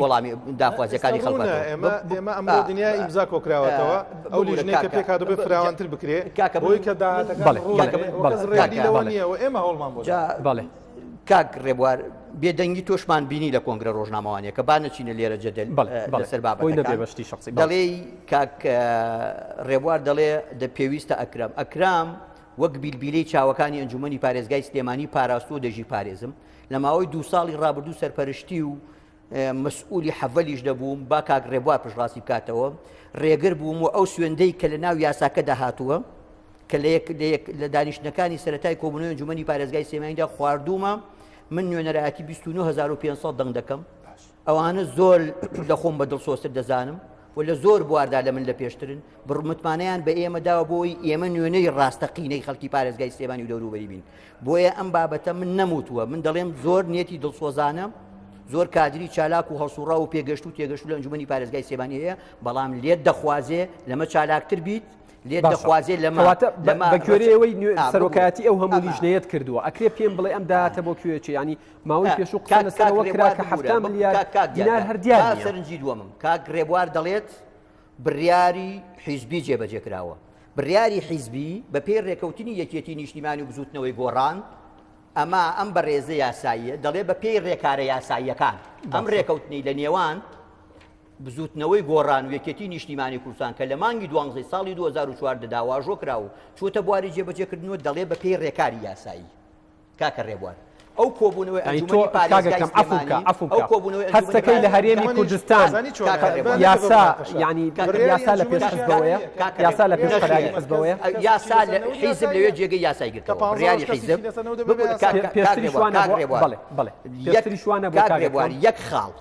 وەڵامی داخوازیەکانی خەڵک ئێمە ئەم دنیای ئیمزا کۆکراوەتەوە ئەو لیژنەیە کە پێک هاتوو بێ فراوانتر بکرێ بۆی کە داهاتەکانڕێدیلەوە ئێمە هەوڵمان بۆ بەڵێ کاک ڕێبوار بێدەنگی تۆشمان بینی لە کۆنگرە ڕۆژنامەوانیە کە با نەچینە لێرە جەدەل لەسەر بابەتی شخصی دەڵێ کاک ڕێبوار دەڵێ پێویستە ئەکرام وەک بیلبیلەی چاوەکانی ئەنجومەنی پارێزگای سلێمانی پاراستووە دەژی پارێزم لە ماوەی 2 ساڵی ڕابردوو سەرپەرشتی و مەسئولی حەڤەلیش دەبووم با کاک ڕێبوار پشتڕاستی بکاتەوە ڕێگر بووم و ئەو سوێندەی کە لە ناو یاساکەدا هاتووە کە لە دانیشتەکانی سەرەتای کۆبوونەوەی ئەنجومەنی پارێزگای سلێمانیدا خواردوومە من نوێنەرایەتی 29500 دەنگ دەکەم ئەوانە زۆر لە خۆم بە دڵسۆستر دەزانم و لە زۆر بواردا لە من لە پێشترن بڕمتمانیان بە ئێمە داوە بۆی ئێمە نوێنەی ڕاستەقینەی خەڵکی پارێزگای سلێمانی و دەوروبەری بین بۆیە ئەم بابەتە من نەموتووە من دەڵێم زۆر نێتی دڵسۆزانە زۆر کادری چالاک و هەڵسوڕا و پێگەشت و تێگەشت لە ئەنجومەنی پارێزگای سلێمانی هەیە بەڵام لێت دەخوازێ لەمە چالاکتر بیت لێت دەخوازێ بەکوێرەوەی سەرۆکایەتی ئەو هەموو لیژنەیەت کردووە ئەکرێ پێم بڵێ ئەم داهاتە بۆ کوێچی ینی ماوەی پێشوو قسە لەسەرەوە کرا کە 7 ملیار دینار هەردیار سەرنجی دووەمم کاک ڕێبوار دەڵێت بڕیاری حیزبی جێبەجێ کراوە بڕیاری حیزبی بە پێی ڕێکەوتنی یەکێتی نیشتیمانی و بزوتنەوەی گۆڕان ئەمە ئەم بەڕێزە یاساییە دەڵێ بە پێی ڕێکارە یاساییەکان ئەم ڕێکەوتنی لە نێوان بزوتنەوەی گۆڕان و یەکێتی نیشتیمانی کوردستان کە لە مانگی 12 ساڵی 2004 داواژۆ کراوە چۆتە بواری جێبەجێکردنەوە دەڵێ بە پێی ڕێکاری یاسایی کاکە ڕێبوار ئەو کۆبوونەوەی ئەنجومەنی پارێزگای سلێمانی هەستەکەی لە هەرێمی کوردستان یاسا ینی یاسا لە پێش حزبەوەیە یاسا لە پێش قەراری حزبەوەیە یاسا حیزب لەوێ جێگەی یاسای گرتەوە ڕیاری حیزب پێشتری شوانە بەڵێ پێشتری شوانە بۆ کاکڕێبوار یەک خاڵ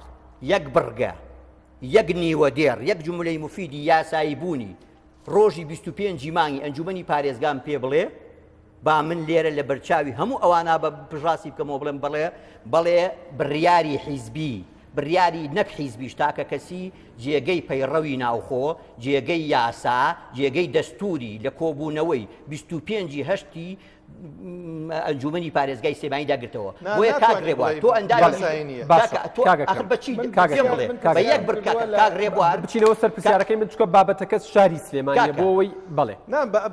یەک بڕگە یەک نیوە دێر یەک جملەی مفیدی یاسایی بوونی ڕۆژی 25 مانگی ئەنجومەنی پارێزگام پێ بڵێ با من لێرە لە بەرچاوی هەموو ئەوانە بە پژاسی بکەمەوە بڵێم بەڵێ بڕیاری حیزبی بڕیاری نەک حیزبیش تاکە کەسی جێگەی پەیڕەوی ناوخۆ جێگەی یاسا جێگەی دەستوری لە کۆبوونەوەی 25 هەشتی ئەنجومەنی پارێزگای سلێمانی داگرتەوە بۆیە کاکڕێبوار تۆ ئەندازی بەچی بڵێ بە یەک کاکڕێبوار بچینەوە سەر پرسیارەکەی من چکە بابەتەکە شاری سلێمانیە بۆەوەی بڵێ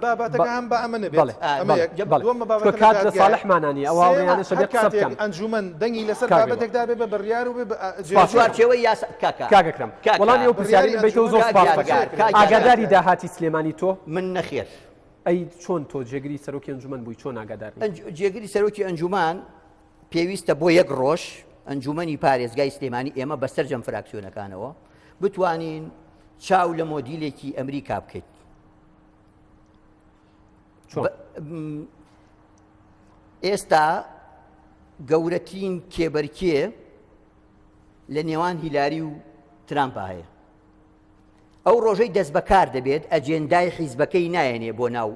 بابەتەکە هەم بە ئەمە نەبێت کات لە ساڵحمانانی ئەوڵیانە شەبێ قسە بکەن ئەنجومەن دەنگی لەسەر بابەتێکدا بێ بە بڕیار و چوارچێوەی یاسا کاگەکرم وەڵامی ئەو پرسیاری بێتەوە زۆر ئاگاداری داهاتی سلێمانی تۆ من نەخێر ئەی چۆن تۆ جێگری سەرۆکی ئەنجومەن بووی چۆن ئاگادار جێگری سەرۆکی ئەنجومان پێویستە بۆ یەک ڕۆژ ئەنجومەنی پارێزگای سلێمانی ئێمە بەسەر جەم فراکسیۆنەکانەوە بتوانین چاو لە مۆدیلێکی ئەمریکا بکەیت ئێستا گەورەترین کێبەرکێ لە نێوان هیلاری و ترامپا هەیە ئەو ڕۆژەی دەست بەکار دەبێت ئەجێندای حیزبەکەی نایەنێ بۆ ناو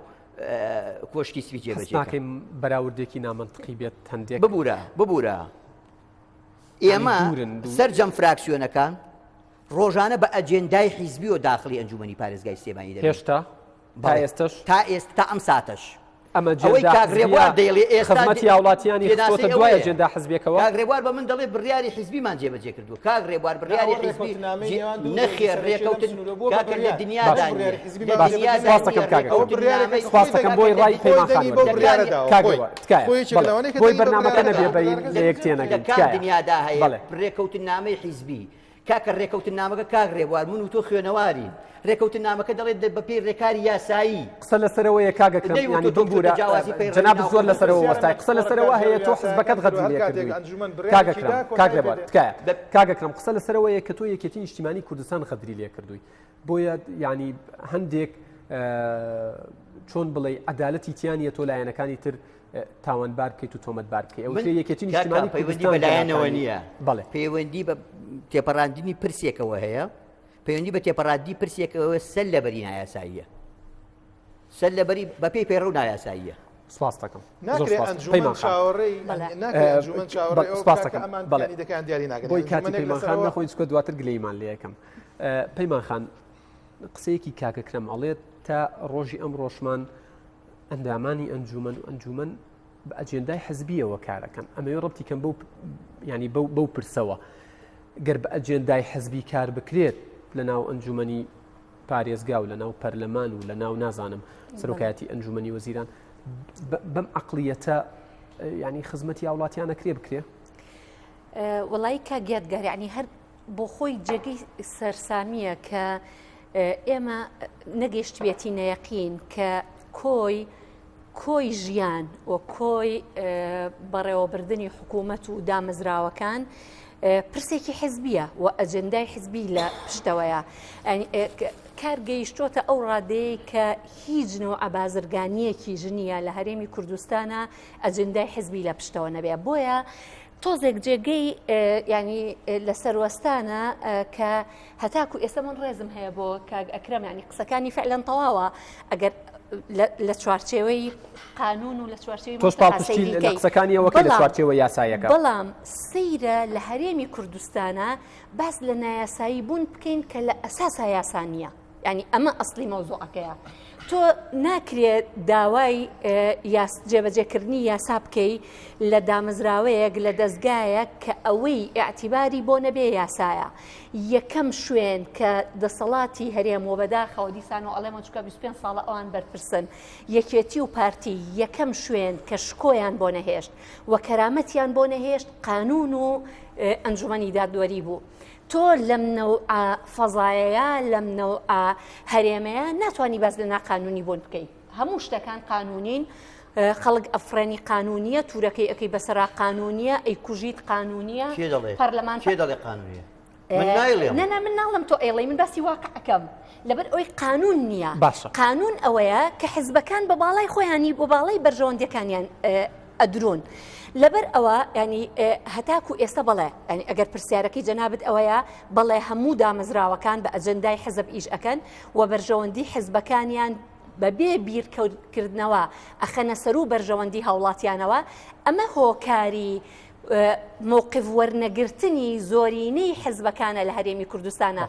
کۆشتی سوی جێبەجێکەکەی بەراوردێکی نامەنتقی بێت هەندێک ببوورە ئێمە سەرجەم فراکسیۆنەکان ڕۆژانە بە ئەجێندای حیزبی و داخلی ئەنجومەنی پارێزگای سلێمانی دەبێت هێشتا تا ئێستش تا ئێستا تا ئەم ساتەش ئەمە خزمەتی هاوڵاتیانی خۆتە دوای ئەجێندا حزبێکەوە کاگڕێبوار بە من دەڵێ بڕیاری حیزبیمان جێبەجێ کردووە کاگڕێبوار بڕیاری حیزبی نەخێر ڕێکەوتن کاکە لە دنیادا سپاس دەکەم بۆی ڕای پەیمانخان بۆی بەرنامەکە نەبێ بەین لە یەک تێنەگەن دنیادا هەیە ڕێکەوتن نامەی حیزبی کاکە ڕێکەوتن نامەکە کاگڕێبوار من و تۆ خوێنەوارین ڕێکەوتن نامەکە دەڵێت بە پێی ڕێکاری یاسایی قسە لەسەرەوەیە کاگەکرم ینی ببوورە جەناب زۆر لەسەرەوە وەستای قسە لەسەرەوە هەیە تۆ حزبەکەت غەدری لێ کردووی کاگەکرم کاگەکرم قسە لەسەرەوەیە کە تۆ یەکێتی نیشتیمانی کوردستان غەدری لێ کردووی بۆیە ینی هەندێک چۆن بڵێ عەدالەتی تیانە تۆ لایەنەکانی تر تاوانبار بکەیت و تۆمەتبار بکەیت ئەو یەکێتی نیشتیمانی پەیوەندی بەلایەنەوە نییە پەیوەندی بە تێپەڕاندنی پرسێکەوە هەیە پەیوەندی بە تێپەڕاندنی پرسێکەوە سەر لەبەری نایاساییە سەر لەبەری بە پێی پەیڕەو نایاساییە سپاس دەکەم بۆی کاتی پەیمانخان نەخۆین چکە دواتر گلەیمان لێ یەکەم پەیمانخان قسەیەکی کاکەکرم ئەڵێت تا ڕۆژی ئەم ڕۆژمان ئەندامانی ئەنجومەن بە ئەجێندای حزبیەوە کارەکەن ئەمەوێ ڕەبتی کەم ینی بەو پرسەوە گەر بە ئەجێندای حزبی کار بکرێت لە ناو ئەنجومەنی پارێزگا و لە ناو پەرلەمان و لە ناو نازانم سەرۆکایەتی ئەنجومەنی وەزیران بەم عەقڵیەتە ینی خزمەتی هاوڵاتیانە کرێ بکرێ وەڵای کاگێدگار یعنی هەر بۆ خۆی جێگەی سەرسامیە کە ئێمە نەگەیشتبێتی نەیەقین کە کۆی ژیان و کۆی بەڕێوەبردننی حکوومەت و دامەزراوەکان پرسێکی حزبیە و ئەجندای حزبی لە پشتەوەیە کارگەیشتۆتە ئەو ڕادەیە کە هیچ نەوە ئابازرگانیەکی ژنیە لە هەرێمی کوردستانە ئەجندای حزبی لە پشتەوە نەبێ بۆیە تۆزێک جێگەی ینی لە سەروەستانە کە هەتاکو ئێستا من ڕێزم هەیە بۆ کاگ ئەکرەم ینی قسەکانی فعلەن تەواوە ئەگەر لە چوارچێوەی قانون و لە چوارچێوەی تۆش پاڵپشتی لە قسەکانیەوە لە چوارچێوە یاساییەکە بەڵام سەیرە لە هەرێمی کوردستانە باس لە نایاسایی بوون بکەین کە لە ئەساسا یاسانیە ینی ئەمە ئەسلی مەوزوعەکەیە تۆ ناکرێت داوای جێبەجێکردنی یاسا بکەی لە دامەزراوەیەک لە دەستگایە کە ئەوەی ئاعتیباری بۆ نەبێ یاسایە یەکەم شوێن کە دەسەڵاتی هەرێمەوە بەداخەوە دیسان و ئەڵێمە چکە 25 ساڵە ئەوان بەرپرسن یەکێتی و پارتی یەکەم شوێن کە شکۆیان بۆ نەهێشت و کەرامەتیان بۆ نەهێشت قانون و ئەنجومەنی دادوەری بوو. تۆ لەم نەوع فەزایەیە لەم نەوع هەرێمەیە ناتوانانی باز لە ناقانونی بۆن بکەیت هەموو شتەکان قانونین خەڵک ئەفرێنی قانونیە تورەکەی ئەەکەی بەسەرا قانونیە ئەی کوژیت قانونیە پەرلەمان دەڵێ قانونیە من ناڵم تۆ ئێڵێ من باسی واقعەکەم لەبەر ئەوی قانون نییە قانون ئەوەیە کە حیزبەکان بە باڵای خۆیانی بۆ باڵای بەرژەوەندەکانیان ئەدرون لەبەر ئەوە ینی هەتاکو ئێستا بڵێ ینی ئەگەر پرسیارەکەی جەنابەت ئەوەیە بەڵێ هەموو دامەزراوەکان بە ئەجەندای حزب ئیش ئەکەن و بەرژەوەندی حیزبەکانیان بەبێ بیرکردنەوە ئەخەنە سەر و بەرژەوەندی هاوڵاتیانەوە ئەمە هۆکاری مووقف وەرنەگرتنی زۆرینەی حزبەکانە لە هەرێمی کوردستانە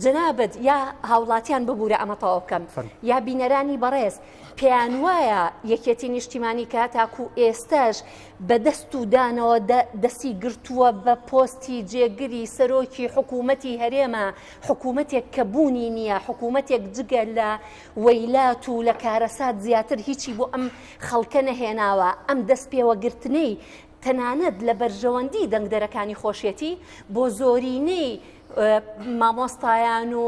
جەنابەت یا هاوڵاتیان ببوورە ئەمە تەواو بکەم یا بینەرانی بەڕێز پێیان وایە یەکێتی نیشتیمانی کە تاکو ئێستاش بە دەست و دانەوە دەستی گرتووە بە پۆستی جێگری سەرۆکی حکوومەتی هەرێمە حکوومەتێک کە بوونی نییە حکوومەتێک جگە لە وەیلات و لە کارەسات زیاتر هیچی بۆ ئەم خەڵکە نەهێناوە ئەم دەست پێوەگرتنەی تەنانەت لە بەرژەوەندی دەنگدەرەکانی خۆشیەتی بۆ زۆرینەی مامۆستایان و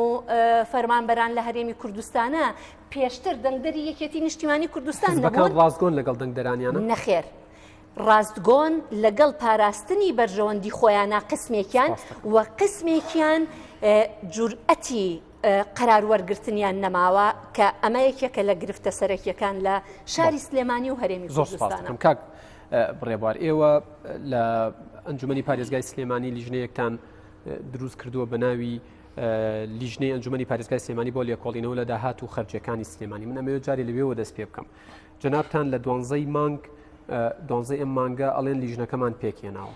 فەرمانبەران لە هەرێمی کوردستانە پێشتر دەنگدەری یەکێتی نیشتیمانی کوردستان نەبوون ڕاستگۆن لەگەڵ دەنگدەرانیانە نەخێر ڕاستگۆن لەگەڵ پاراستنی بەرژەوەندی خۆیانە قسمێکیان و قسمێکیان جورئەتی قرار وەرگرتنیان نەماوە کە ئەمە یەکێکە لە گرفتە سەرەکیەکان لە شاری سلێمانی و هەرێمی کوردستانە. کاک بڕێبوار ئێوە لە ئەنجومەنی پارێزگای سلێمانی لیژنەیەکتان دروست کردووە بە ناوی لیژنەی ئەنجومەنی پارێزگای سلێمانی بۆ لێکۆڵینەوە لە داهات و خەرجەکانی سلێمانی من ئەمەوێت جارێ لەوێەوە دەست پێ بکەم جەنابتان لە 12 مانگ 12 ئەم مانگە ئەڵێن لیژنەکەمان پێکێناوە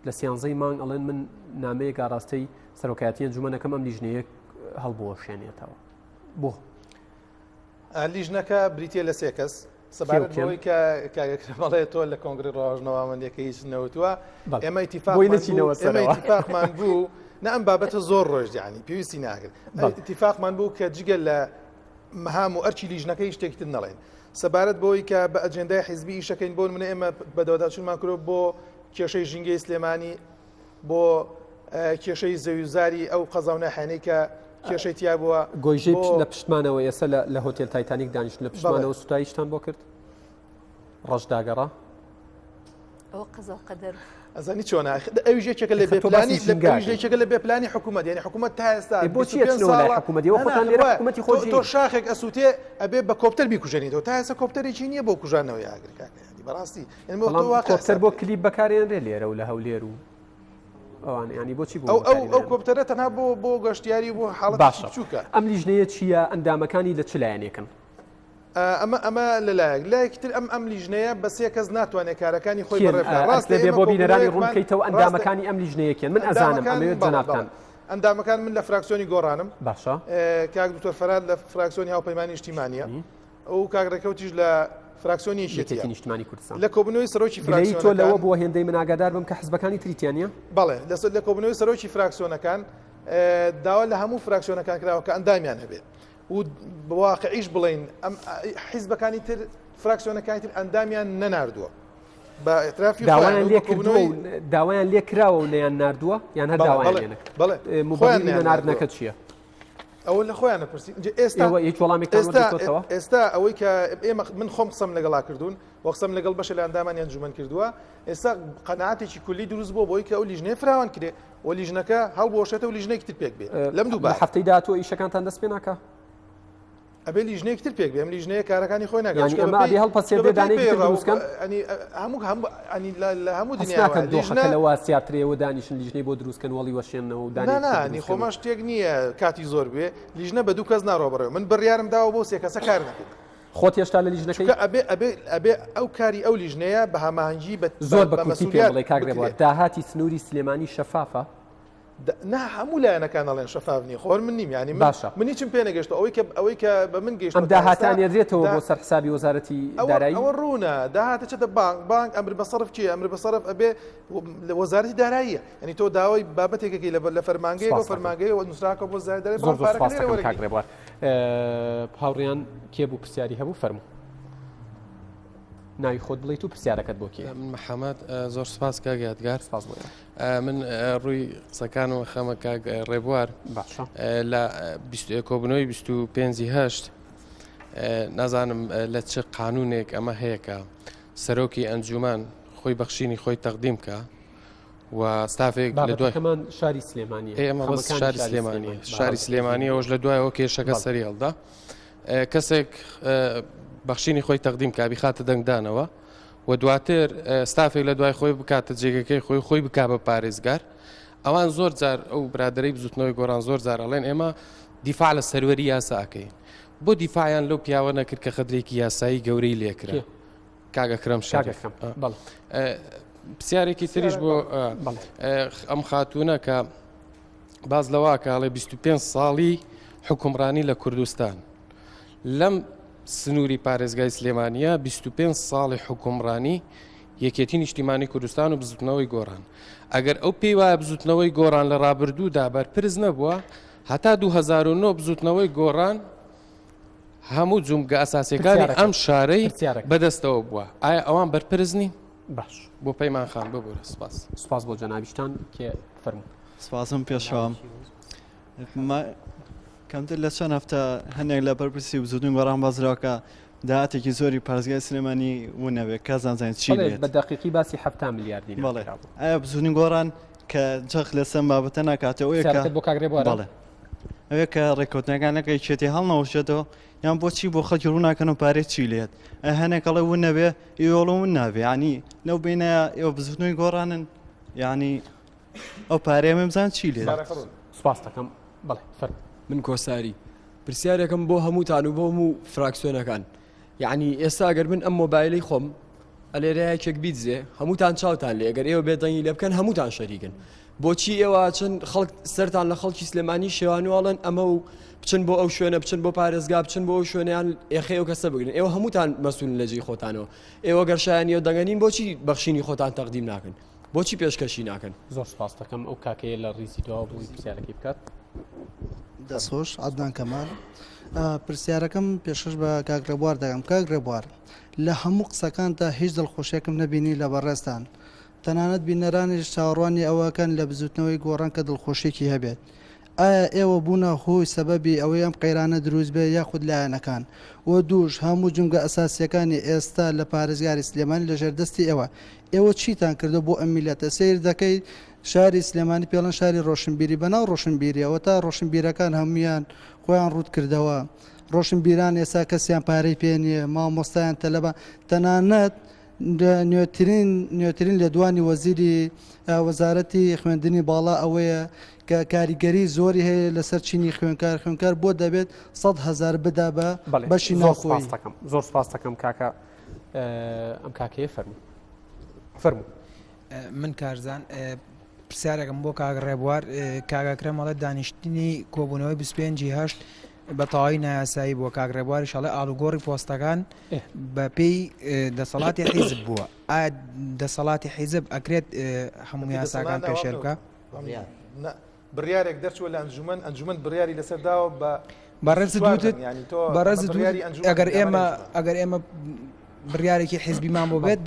لە 13 مانگ ئەڵێن من نامەیەک ئاڕاستەی سەرۆکایەتی ئەنجومەنەکەم ئەم لیژنەیە هەڵبوەشێنێتەوە بۆ لیژنەکە بریتە لە سێ کەس سەبارەت بۆی کە کاگەکرمەڵێت تۆ لە کۆنگری ڕۆژنەوە ئەمەندێکە هیچ نەوتووە ئێمە ئیتیفاقمان بوو نە ئەم بابەتە زۆر ڕۆژدیانی پێویستی ناکرد ئیتیفاقمان بوو کە جگە لە مەهام و ئەرچی لیژنەکەی شتێکتر نەڵێن سەبارەت بۆی کە بە ئەجێندای حیزبی ئیشەکەین بۆ منە ئێمە بەدەوەداچوونمان کرۆ بۆ کێشەی ژینگەی سلێمانی بۆ کێشەی زەویزاری ئەو قەزاونەحێنەی کە کێشەی تیا بووە گۆیژەی لە پشتمانەوە ئێستا لە هۆتێل تایتانیک دانیشت لە پشتمانەوە سوتاییشتان بۆ کرد ڕەشداگەڕا ئەوە قەزا قەدەر ئەزانی چۆن ئەو ژێکێکە لە بێپلانی ژێکێکە لە بێپلانی حکوومەت یعنی حکوومەت تا ئێستا بۆچی حکوومەتیەوە خۆتان لێرە حکوومەتی خۆشی تۆ شاخێک ئەسووتێ ئەبێ بە کۆپتەر بیکوژێنیتەوە تا ئێستا کۆپتەرێکی نییە بۆ کوژانەوەی ئاگرەکانی بەڕاستی کۆپتەر بۆ کلیپ بەکارێنرێ لێرە و لە هەولێر و ئەوان ینی بۆچی بۆ ئەو کۆپتەرە تەنها بۆ گەشتیاری بۆ حاڵەت بچووکە ئەم لیژنەیە چییە ئەندامەکانی لە چ لایەنێکن ئەمە لەلایەکتر ئەم لیژنەیە بە سێ کەس ناتوانێت کارەکانی خۆی ڕاستێ بێ بۆ بینەرانی ڕوونکەیتەوە ئەندامەکانی ئەم لیژنەیەکێن من ئەزانم ئەمەوێت جەنابتان ئەندامەکان من لە فراکسیۆنی گۆڕانم باشە کاک دکتۆر فەراد لە فراکسیۆنی هاوپەیمانی نیشتیمانیە ئەو کاگڕێکەوتیش لە فراکسیۆنی یەکێتی نیشتیمانی کوردستان لە کۆبنەوەی سەرۆکی فراکسیۆن تۆ لەوە بۆ هێندەی من ئاگادار بم کە حزبەکانی تریتیانە بەڵێ لە کۆبنەوەی سەرۆکی فراکسیۆنەکان داوا لە هەموو فراکسیۆنەکان کراوە کە ئەندامیان هەبێت و بواقعیش بڵین ئەم حیزبەکانی تر فراکسیۆنەکانی تر ئەندامیان نەناردووە بە ئێترافی داوایان لێ کراوە و نەیان ناردووە یان هەر داوایان مبەڵی ناردنەکە چییە؟ ئەوە لە خۆیانە پرسی ئێستا ئەوەی کە ئێمە من خۆم قسەم لەگەڵا کردوون و قسەم لەگەڵ بەشە لە ئەندامانیان جومەن کردووە ئێستا قەناعاتێکی کولی دروست بووە بۆی کە ئەو لیژنەیە فراوان کرێ و لیژنەکە هەڵبۆشێتە و لیژنەیەکی تر پێک بێ لەم دوو هەفتەی داهاتوە ئیشەکانتان دەست پێ ناکە ئەبێ لیژنەیەکی تر پێک بێ ئەم لیژنەیە کارەکانی خۆی ناگەن هەڵپەسێ دانەیەکی دروستکەن هەموو دنیا لەوە سیاترەوە دانیشن لیژنەی بۆ دروستکەن وەڵی وەشێنەوە و دانانی خۆمە شتێک نییە کاتی زۆر بێ لیژنە بە دوو کەس ناڕۆبڕێ من بڕیارم داوە بۆ سێ کەسە کار نەکرد خۆت هێشتا لە لیژنەکەی ئەبێ ئەو کاری ئەو لیژنەیە بە هەماهەنگی زۆر بە کوتی پێ بڵێ کاگرێبەوە داهاتی سنووری سلێمانی شەفافە نا هەموو لایەنەکان ئەڵێن شەفاف نیە خۆر من نیم ینی منی چم پێ نەگەشتە ئەوەی کە بە من گەشت ئەم داهاتان دێتەوە بۆ سەر حسابی وەزارەتی دارایی ئەوە ڕوونە داهاتە چێتە بانک ئەمر بەسەرف چیە ئەمر بەسەرف ئەبێ وەزارەتی داراییە ینی تۆ داوای بابەتێکێکی لە فەرمانگەی و فەرمانگەی و نووسراکە بۆ زای دەرێ کاکڕێبوار هاوڕێیان کێ بوو پرسیاری هەبوو فەرموو ناوی خۆت بڵیت و پرسیارەکەت بۆ کێ من محەممەد زۆر سپاس کاگاتگار سپاس بۆ من ڕووی قسەکانەوە خەمە ڕێبوار لە کۆبنەوەی 25/8 نازانم لە چه قانونێک ئەمە هەیەکە سەرۆکی ئەنجومان خۆی بەخشینی خۆی تەقدیم کە و ستافێک لە دوایمان شاری سلێمانی ئێمە بەس شاری سلێمانی شاری سلێمانی ئەوش لە دوایەوە کێشەکە سەری هەڵدا کەسێک بەخشینی خۆی تەقدیم کە بیخاتە دەنگدانەوە و دواتر ستافێک لە دوای خۆی بکاتە جێگەکەی خۆی بک بە پارێزگار ئەوان زۆر جار ئەو برادەرەی بزوتنەوەی گۆڕان زۆر جار ئەڵێن ئێمە دیفاع لە سەروەری یاساکەین بۆ دیفاعیان لەو پیاوە نەکرد کە خەدرێکی یاسایی گەورەی لێکرا کاگەکرم شەریف پرسیارێکی تریش بۆ ئەم خاتوونە کە باز لەوە کاڵێ 25 ساڵی حکومڕانی لە کوردستان لەم سنووری پارێزگای سلێمانیە 25 ساڵی حکومڕانی یەکێتی نیشتیمانی کوردستان و بزوتنەوەی گۆڕان ئەگەر ئەو پێی وایە بزوتنەوەی گۆڕان لە ڕابردوودا بەرپرس نەبووە هەتا 2009 بزوتنەوەی گۆڕان هەموو جومگە ئەساسیەکانی ئەم شارەی بەدەستەوە بووە ئایا ئەوان بەرپرس نین باش بۆ پەیمان خان ببوورە سپاس بۆ جەنابیشتان کێ فەرموو سپاسم پێشەوە کەمتر لە چەند هەفتە هەندێک لە بەرپرسی بزوتن گۆڕان بازراوکە داهاتێکی زۆری پارێزگای سلێمانی ونەبێت کازانزانین چی بێت بە دەقیقی باسی 7 میلیاردی ئایا بزوتن گۆڕان کە جەخ لەسەر بابەتە ناکاتەوە بۆ کاگرێبوارە ئەوەیە کە ڕێککەوتنەکانەکەی چێتی هەڵنەوەشێتەوە یان بۆچی بۆ خەڵکی ڕوو ناکەن و پارێت چی لێت هەنێکەڵێ ون نەبێ ئێوەڵە ون نابێ ینی لەو بینە ئێوە بزوتنەوەی گۆڕانن ینی ئەو پارێمە بزان چی لێت سپاس دەکەم بەڵێ فەرموو من کۆساری پرسیارێکم بۆ هەمووتان و بۆ هەموو فراکسیۆنەکان یعنی ئێستا ئەگەر من ئەم مۆبایلی خۆم ئەلێرەیەکێک بیتزێ هەمووتان چاوتان لێ ئەگەر ئێوە بێدەنگی لێ بکەن هەمووتان شەریکن بۆچی ئێوە چەند خەڵک سەرتان لە خەڵکی سلێمانی شێوانواڵن ئەمە و بچن بۆ ئەو شوێنە بچن بۆ پارێزگا بچن بۆ ئەو شوێنیان ئێخێ و کەسە بگرن ئێوە هەمووتان مەسئول لە جێی خۆتانەوە ئێوە گەرشایانیەوە دەگەنین بۆچی بەخشینی خۆتان تەقدیم ناکەن بۆچی پێشکەشی ناکەن زۆر سپاس دەکەم ئەو کاکەیە لە ڕیزی دوا بووی پرسیارەکەی بکات دەستخۆش عەدنان کەمال پرسیارەکەم پێشش بە کاگرێبوار دەکەم کاگرێبوار لە هەموو قسەکاندا هیچ دڵخۆشیێکم نەبینی لە بەڕێستان تەنانەت بینەرانیش چاوەڕوانی ئەوەکەن لە بزوتنەوەی گۆڕان کە دڵخۆشیێکی هەبێت ئایا ئێوە بوونە هۆی سەبەبی ئەوەی ئەم قەیرانە دروست بێ یاخود لایەنەکان وە دووش هەموو جمگە ئەساسیەکانی ئێستا لە پارێزگاری سلێمانی لە ژێردەستی ئێوە چیتان کردو بۆ ئەم میلەتە سیر دەکەیت شاری سلێمانی پێڵەن شاری ڕۆشنبیری بەناو ڕۆشنبیریەوە تا ڕۆشنبیرەکان هەمویان خۆیان ڕوود کردەوە ڕۆشنبیران ئێستا کەسیان پارەی پێ نییە مامۆستایان تەلەبە تەنانەت نوێترین لە دوانی وەزیری وەزارەتی خوێندنی باڵا ئەوەیە کە کاریگەری زۆری هەیە لەسەر چینی خوێنکار بۆ دەبێت 100,000 بدا بە بەشی ناوخۆی زۆر سپاس دەکەم کاکە ئەم کاکەیە فەرموو من کارزان پرسیارێکم بۆ کاگڕێبوار کاگەکرێمەڵێت دانیشتنی کۆبوونەوەی 25/8 بە تەواوی نایاسایی بووە کاگڕێبواری شەڵێ ئاڵوگۆڕی پۆستەکان بە پێی دەسەڵاتی حیزب بووە ئایا دەسەڵاتی حیزب ئەکرێت هەموو یاساکان پێشێر بکە بڕیارێک دەرچوە لە ئەنجومەن بڕیاری لەسەرداوە بەڕێز دوتت ئەگەر ئێمە بڕیارێکی حیزبیمان بۆ بێت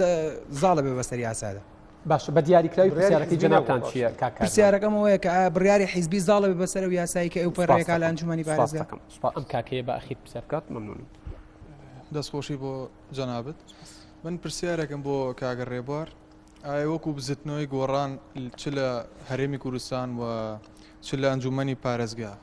زاڵە بێ بەسەر یاسادا باش بە دیاریکراوی پرسیارەکەی جەنابتان چییە پرسیارەکەم ئەوەیە کە بڕیاری حیزبی زاڵە بێ بەسەر و یاسایی کە ئەو پەڕێکا لە ئەنجومەنی پارێزگا ئەم کاکەیە بە ئەخیر پرسیار بکات مەمنونم دەستخۆشی بۆ جەنابەت من پرسیارێکم بۆ کاگەڕێبوار ئایا وەکو بزتنەوەی گۆڕان چ لە هەرێمی کوردستان و چ لە ئەنجومەنی پارێزگا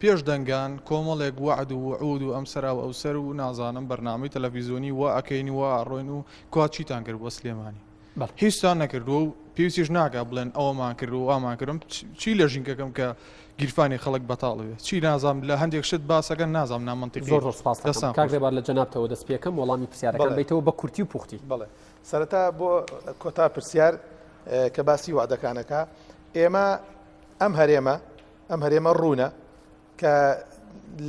پێش دەنگان کۆمەڵێک وعد و وعود و ئەمسەرا و ئەوسەر و نازانم بەرنامەی تەلەڤیزیۆنی وا ئەکەینی وا ئەڕۆین و کوا چیتان کرد بۆ سلێمانی هیچتان نەکردو و پێویستیش ناکە بڵێن ئەوەمان کرد و ئامان کردم چی لە ژینکەکەم کە گیرفانی خەڵک بەتاڵوێت چی نازام لە هەندێک شت باسەکە نازام نامەنتیقی زۆر سپاس کاگرێبوار لە جەنابتەوە دەست پێکەم وەڵامی پرسیارەکان بیتەوە بە کورتی و پوختی بڵێ سەرەتا بۆ کۆتا پرسیار کە باسی وعدەکانەکە ئێمە ئەم هەرێمە ڕوونە کە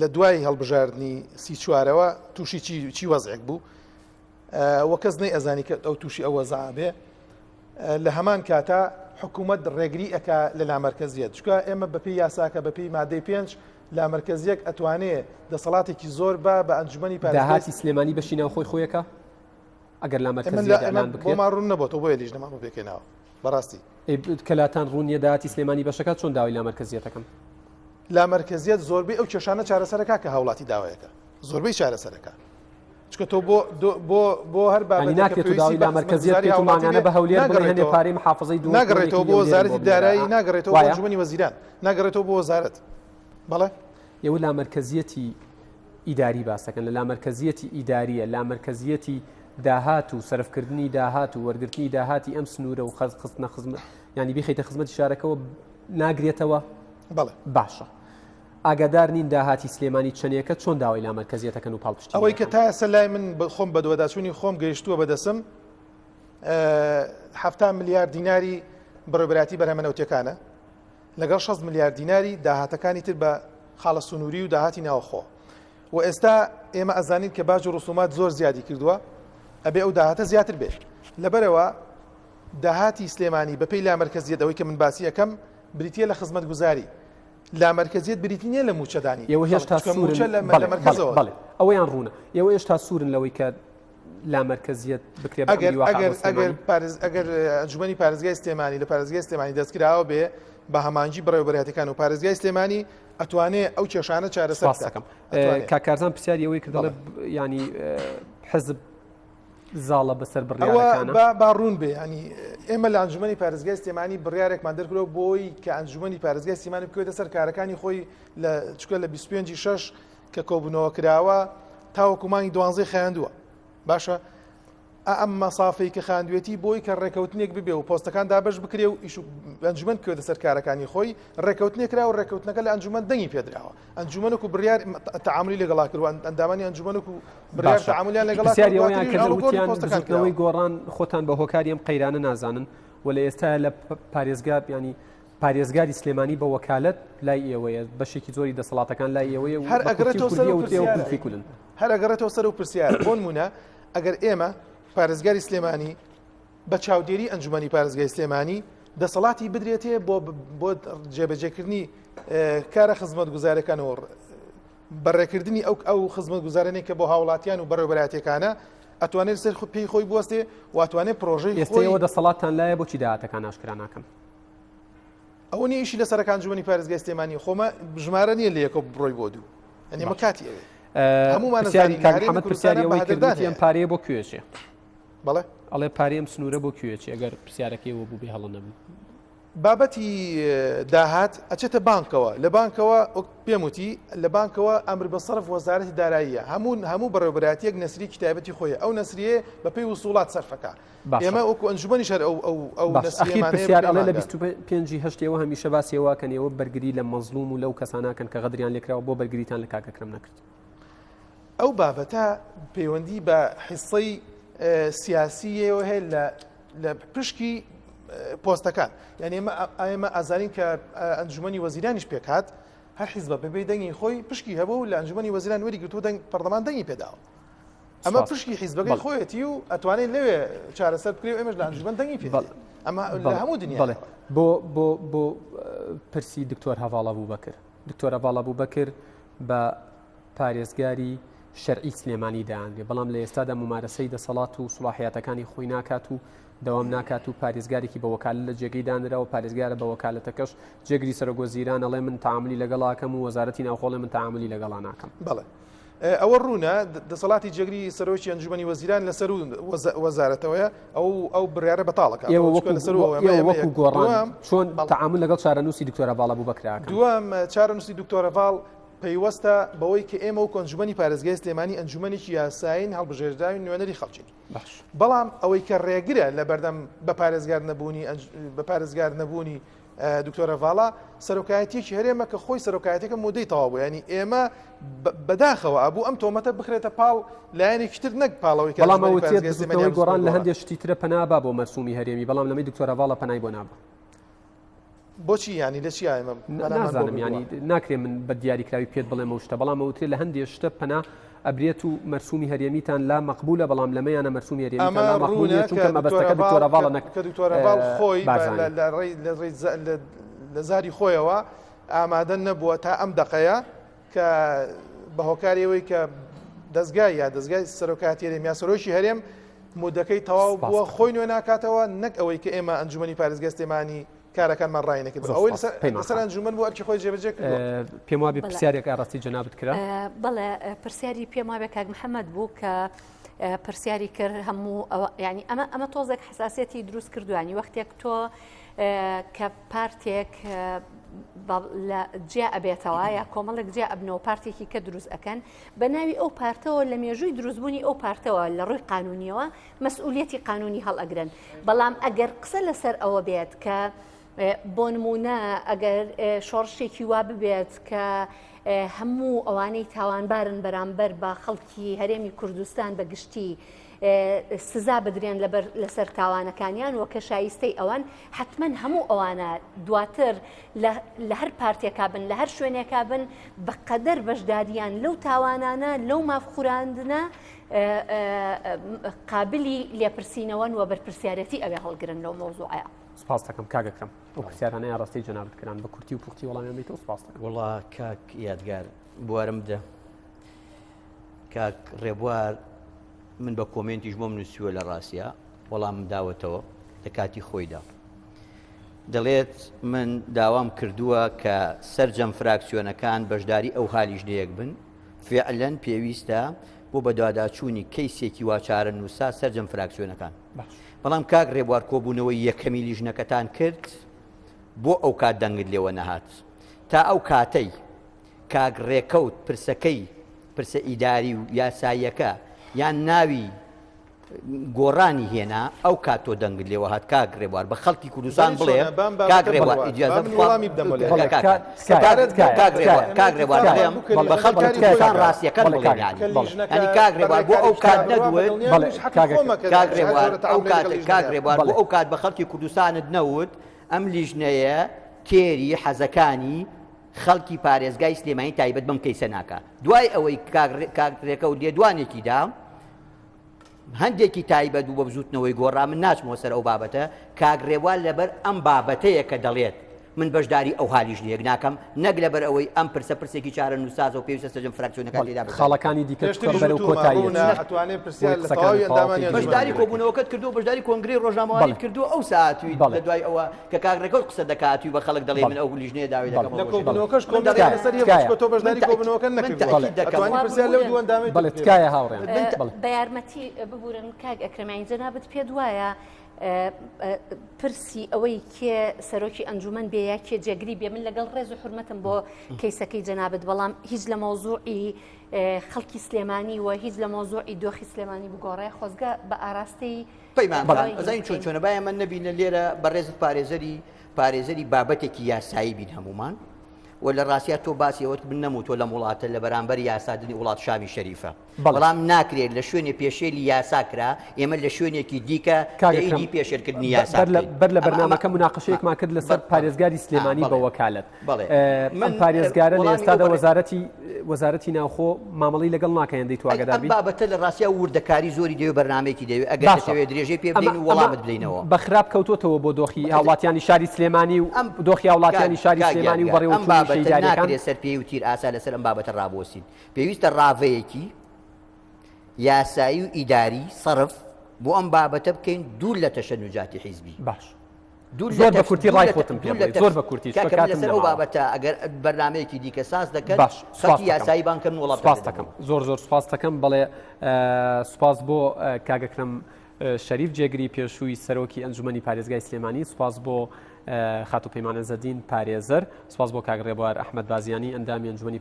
لە دوای هەڵبژاردننی سی چوارەوە تووشی چی وەزێک بوو وە کەس نەی ئەزانی کە ئەو تووشی ئەوە زابێ لە هەمان کاتە حکوومەت ڕێگری ئەکا لە لامەرکزیەت چکە ئێمە بەپی یاساکە بەپی مادەی 5 لامەرکزیەک ئەتوانێت دەسەڵاتێکی زۆر بە ئەنجومەنی داهاتی سلێمانی بەشی ناو خۆی خۆیەکە ئەگەر لامەرکزیان بکرێت بۆمان ڕوون نەبووەوە بۆیە لیژ نەمان بێکەینەوە بەڕاستی کەلاتان ڕوونیە داهاتی سلێمانی بەشەکە چۆن داوای لامەرکزیەتەکەم لامەرکزیەت زۆربەی ئەو کێشانە چارەسەرەکە کە هاوڵاتی داوایەکە زۆربەی چارەسەرەکە چکە تۆ بۆ هەر ناکرێت داوای لامەرکزیەت مانگانە بە هەولێر هەندێ پارەی محافظەی دوو ناگەڕێتەوە بۆ وەزارەتی دارایی ناگەڕێتەوە بۆ ئەنجومەنی وەزیران ناگەڕێتەوە بۆ وەزارەت بەڵێ ئێوە لامەرکزیەتی ئیداری باسەکەن لە لامەرکزیەتی ئیداریە لامەرکزیەتی داهات و سەرفکردنی داهات و وەرگرتنی داهاتی ئەم سنوورە و خستنە خزمەت ینی بخیتە خزمەتی شارەکەەوە ناگرێتەوە بەڵێ باشە ئاگادار نین داهاتی سلێمانی چنیەکە چۆن داوای لامەرکزیەتەکەن و پاڵپشتی ئەوەی کە تا ئێستا لای من خۆم بە دووەداچوونی خۆم گەیشتووە بەدەسم 7 ملیار دیناری بەڕێوەبەراتی بەرهەمەنەوتیەکانە لەگەڵ 6 ملیار دیناری داهاتەکانی تر بە خاڵە سنووری و داهاتی ناوخۆ و ئێستا ئێمە ئەزانین کە باج و ڕسومات زۆر زیادی کردووە ئەبێ ئەو داهاتە زیاتر بێت لەبەرەوە داهاتی سلێمانی بەپێی لامەرکزیەت ئەوەی کە من باسی یەکەم بریتە لە خزمەتگوزاری لامەرکزیەت بریتی نییە لە موچەدانی ئێوە هێشتا سوورن ئەوەیان ڕوونە ئێوە هێشتا سوورن لەوەی کە لامەرکزیەت بکرێت ئەگەر ئەنجومەنی پارێزگای سلێمانی لە پارێزگای سلێمانی دەستکراوە بێ بە هەمانجی بەڕێوەبەرەتەکان و پارێزگای سلێمانی ئەتوانێت ئەو کێشانە چارەسەر بکەم کاکارزان پرسیاری ئەوەی کە دەڵێ ینی حزب زاڵە بەسەر بڕیارەکانە با ڕوون بێ ینی ئێمە لە ئەنجومەنی پارێزگای سلێمانی بڕیارێکمان دەرکرەوە بۆی کە ئەنجومەنی پارێزگای سلێمانی بکوێتە سەر کارەکانی خۆی لە چکە لە 25/6 کە کۆبوونەوە کراوە تاوەکومانی 12 خایاندووە باشە ئەم مەسافەی کە خاندوێتی بۆی کە ڕێکەوتنێک ببێ و پۆستەکان دابش بکرێ و ئیش ئەنجومەن کوێتە سەر کارەکانی خۆی ڕێکەوتنێک کرا و ڕێکەوتنەکە لە ئەنجومەن دەنگی پێدراوە ئەنجومەنێک و بڕیار تەعاملی لەگەڵا کردووە ئەندامانی ئەنجومەنێک و بڕیار تەعاملیان لەگەڵا کردوەوەی گۆڕان خۆتان بە هۆکاری ئەم قەیرانە نازانن و لە ئێستا لە پارێزگار ینی پارێزگاری سلێمانی بە وەکالەت لای ئێوەیە بەشێکی زۆری دەسەڵاتەکان لای ئێوەیە هەر ئەگەڕێتەوە سەر و پرسیار بۆ نمونە ئەگەر ئێمە پارێزگاری سلێمانی بە چاودێری ئەنجومەنی پارێزگای سلێمانی دەسەڵاتی بدرێتێ بۆ جێبەجێکردنی کارە خزمەت گوزارەکانەوە بەڕێکردنی ئەو خزمەت گوزارانێک کە بۆ هاوڵاتیان و بەڕێوەبەراتیەکانە ئەتوانێت سەر پێی خۆی بوەستێ و ئەتوانێت پرۆژەی ئێستەوە دەسەڵاتان لایە بۆچی داهاتەکان ئاشکرا ناکەم ئەوە نیشی لە سەرەکان ئەنجومەنی پارێزگای سلێمانی خۆمە ژمارە نییە لە یەکە بڕۆی بۆ دوو ئەنێمە کاتی هەمومان پرسیاریەوەی کردوەتی ئەم پارەیە بۆ کوێچێ بەڵێ ئەڵێ پارەیەم سنوورە بۆ کوێچێ ئەگەر پرسیارەکەیەوە بوو بێ هەڵە نەبوو بابەتی داهات ئەچێتە بانکەوە لە بانکەوە پێم وتی لە بانکەوە ئەمر بە سەرف وەزارەتی داراییە هەموو بەڕێوەبەراتیەک نەسری کتابەتی خۆیە ئەو نەسریە بەپێی وسوڵات سەرفەکە ئێمە وەکو ئەنجومەنی شەر ئەو پرسیار ئەڵێ لە 25/8 هەمیشە باسیێواکەنەوە بەرگری لە مەزلوم و لەو کەساناکەن کە غەدریان لێکراوە بۆ بەرگریتان لە کاکەکرم نەکرد ئەو بابەتە پەیوەندی بە حیسەی سیاسیەوە هەیە لە پشکی پۆستەکان یعنی ئێمە ئازانین کە ئەنجومەنی وەزیرانیش پێکات هەر حیزبە بەبێ دەنگی خۆی پشکی هەبوو لە ئەنجومەنی وەزیران وەری گرتو پەرلەمان دەنگی پێداوە ئەمە پشکی حیزبەکەی خۆیەتی و ئەتوانێت لەوێ چارەسەر بکرێ و ئێمەش لە ئەنجومەن دەنگی پێ ئەمە لە هەموو دنیا بۆ پرسی دکتۆر هەڤاڵە بوو بەکرد دکتۆر هەڤاڵە بوو بەکرد بە پارێزگاری شەرعی سلێمانی دایانێ بەڵام لە ئێستادا ممارەسەی دەسەڵات و سڵاحیاتەکانی خۆی ناکات و دەوام ناکات و پارێزگارێکی بە وەکالەت لە جێگەی دانرا و پارێزگارە بە وەکالەتەکەش جێگری سەرۆگۆزیران ئەڵێ من تەعاملی لەگەڵاکەم و وەزارەتی ناوخۆڵێ من تەعاملی لەگەڵا ناکەم بەڵێ ئەوە ڕوونە دەسەڵاتی جێگری سەرۆکی ئەنجومەنی وەزیران لەسەر وەزارەتەوەیە ئەو بڕیارە بەتاڵەکە وەکو گۆڕان چۆن تەعامل لەگەڵ چارەنووسی دکتۆر هەڤاڵە بوو بەکراکە دووەم چارەنووسی دکتۆر هەڤاڵ پەیوەستە بەوەی کە ئێمە و ئەنجومەنی پارێزگای سلێمانی ئەنجومەنێکی یاساین هەڵبژێردراوی نوێنەری خەڵکی بەڵام ئەوەی کە ڕێگرە لە بەردەم بە پارێزگار نەبوونی دکتۆر هەڤاڵە سەرۆکایەتیەکی هەرێمە کە خۆی سەرۆکایەتەکە مودەی تەواو بوو ینی ئێمە بەداخەوە ئەبوو ئەم تۆمەتە بخرێتە پاڵ لایەنێکی تر نەک پاڵەوەی بەڵام ئەوەی گۆڕان لە هەندێک شتی ترە پەنابا بۆ مەرسومی هەرێمی بەڵام لەمەی دکتۆر هەڤاڵە پەنای بۆ نابە بۆچی ینی لە چی ئێمە نازانم ینی ناکرێ من بە دیاریکراوی پێت بڵێمە شتە بەڵام ئەوترێ لە هەندێک شتە پەنا ئەبرێت و مەرسومی هەرێمیتان لا مەقبولە بەڵام لەمەیانە مەرسومی هەرێمیتان لا مەقبولە چونکە مەبەستەکە دکتۆرەڤاڵە کە دکتۆرەڤاڵ خۆی لە زاری خۆیەوە ئامادە نەبووە تا ئەم دقەیە کە بە هۆکاریەوەی کە دەستگای یا دەستگای سەرۆکاتیێرێم یا سەرۆشی هەرێم مودەکەی تەواو بووە خۆی نوێ ناکاتەوە نەک ئەوەی کە ئێمە ئەنجومەنی پارێزگای سلێمانی کارەکانمان ڕای نەکرد ئەوەی لەسەر ئەنجومەن بوو ئەرکی خۆی جێبەجێ کرد. پێم وابێ پرسیارێک ئاڕاستی جەنابەت کرا؟ بەڵێ پرسیاری پێم وابێ کاک محەممەد بوو کە پرسیاری کرد هەموو ینی ئەمە تۆزێک حساسەتی دروست کردوانی وەختێک تۆ کە پارتێک لە جیا ئەبێتەوە یا کۆمەڵێک جیا ئەبنەوە پارتێکی کە دروست ئەەکەن بە ناوی ئەو پارتەوە لە مێژووی دروستبوونی ئەو پارتەوە لە ڕووی قانونیەوە مەسئولیەتی قانونی هەڵئەگرن بەڵام ئەگەر قسە لەسەر ئەوە بێت کە بۆ نمونە ئەگەر شۆڕشێکی وا ببێت کە هەموو ئەوانەی تاوانبارن بەرامبەر بە خەڵکی هەرێمی کوردستان بە گشتی سزا بدرێن لەسەر تاوانەکانیان وە کە شایستەی ئەوان حتمما هەموو ئەوانە دواتر لە هەر پارتێکا بن لە هەر شوێنێکا بن بەقەدەر بەشداریان لەو تاوانانە لەو مافخوراندنە قابلی لێپرسینەوەن و بەرپرسیارەتی ئەوێ هەڵگرن لەو مۆزوعەیە. سپاس دەکەم کاگەکەم ئەو پرسیارانەیە ڕاستی جەنابەتکران بە کورتی و پوختی وەڵامیێتەوە سپاس دەکەم. وڵا کاک یادگار بوارم بدە کاک ڕێبوار من بە کۆمنتیش بۆم نووسیوە لە ڕاستە وەڵام داوەتەوە لە کاتی خۆیدا دەڵێت من داوام کردووە کە سەرجەم فراکسیۆنەکان بەشداری ئەو حالیژنەیەک بن فعلەن پێویستە بۆ بەدواداچوونی کەیسێکی واچارە نووسا سەرجەم فراکسیۆنەکان بەڵام کاک ڕێبوار کۆبوونەوەی یەکەمی لیژنەکەتان کرد بۆ ئەو کات دەنگت لێوە نەهات تا ئەو کاتەی کاک ڕێکەوت پرسە ئیداری و یاساییەکە یان ناوی گۆڕانی هێنا ئەو کاتۆ دەنگت لێوە هات کاک ڕێبوار بە خەڵکی کوردستان بڵێ کاک ڕێبوار ئیجازە کاک ڕێبوار بڵێم بە خەڵکی کوردستان ڕاستیەکان بڵێن ینی کاک ڕێبوار بۆ ئەو کات نەدوێت کاک ڕێبوار بۆ ئەو کات بە خەڵکی کوردستانت نەوت ئەم لیژنەیە کێری حەزەکانی خەڵکی پارێزگای سلێمانی تایبەت بەم کەیسە ناکە دوای ئەوەی کاک ڕێکەوت لێدوانێکیدا هەندێکی تایبەت بوو بە بزوتنەوەی گۆڕا من ناچمەوە سەر ئەو بابەتە کاک ڕێبوار لەبەر ئەم بابەتەیە کە دەڵێت من بەشداری ئەو حالیژنەیەک ناکەم نەک لەبەر ئەوەی ئەم پرسێکی چارە نووساز و پێویستە سەرجەم فراکسیۆنەکان لێدا خاڵەکانی دیکە بەرەو کۆتایی بەشداری کۆبوونەوەکەت کردو بەشداری کۆنگرەی ڕۆژنامەوانی کردو ئەو ساعتوی لە دوای ئەوە کە کاک ڕێکەوت قسە دەکاتوی بە خەڵک دەڵێ من ئەو لیژنەیە داوای دەکەم لە کۆبوونەوەکەش تۆ بەشداری کۆبوونەوەکە بەڵێ تکایە هاوڕێن بە یارمەتی ببورن کاک ئەکرەمانی جەنابەت پێ وایە پرسی ئەوەی کێ سەرۆکی ئەنجومەن بێ یا کێ جێگری بێ من لەگەڵ ڕێز و حرمەتم بۆ کەیسەکەی جەنابەت بەڵام هیچ لە مۆزوعی خەڵکی سلێمانی و هیچ لە مۆزوعی دۆخی سلێمانی بگۆڕێ خۆزگە بە ئاراستەی پەیمانزین چۆنە باە من نەبینە لێرە بەڕێزت پارێزەری بابەتێکی یاسایی بین هەمومان و لە ڕاستیا تۆ باسیەوەت من نەموتۆ لە وڵاتە لە بەرامبەر یاسادنی وڵات شامی شەریفە بەڵام ناکرێت لە شوێنێ پێشێلی یاساکرا ئەمە لە شوێنێکی دیکە ئیدی پێشێرکردنی یاسا بەر لە بەرنامەکە مناقەشەیەکمان کرد لەسەر پارێزگاری سلێمانی بە وەکالەت من پارێزگارە لە ئێستادا وەزارەتی ناوخۆ مامەڵی لەگەڵ ناکەیان دەیت واگەدابی بابەتە لە ڕاستیا وردەکاری زۆری دەوێت بەرنامەیەکی دەوێت ئەگەر دەوێت درێژەی پێ بدەین و وەڵامت بدەینەوە بە خراپ کەوتۆتەوە بۆ دۆخی هاوڵاتیانی شاری سلێمانی و دۆخی هاوڵاتیانی شاری سلێمانی و بەڕێوەچوونی ناکرێت سەر پێی و تیر ئاسا لەسەر ئەم بابەتە ڕابۆسین پێویستە ڕاوەیەکی یاسایی و ئیداری سەرف بۆ ئەم بابەتە بکەین دوور لە تەشە نوجاتی حیزبی باش زۆر بە کورتی ڕای خۆتم پێ زۆر بە کورتی لەسەر ئەو بابەتە ئەگەر بەرنامەیەکی دیکە ساز دەکەن خەڵکی یاسایی بانکەن وڵات سپاس دەکەم زۆر سپاس دەکەم بەڵێ سپاس بۆ کاگەکرم شەریف جێگری پێشووی سەرۆکی ئەنجومەنی پارێزگای سلێمانی سپاس بۆ خاتو پەیمانە زەدین پارێزەر سپاس بۆ کاک ڕێبوار ئەحمەد بازیانی ئەندامی ئەنجومەنی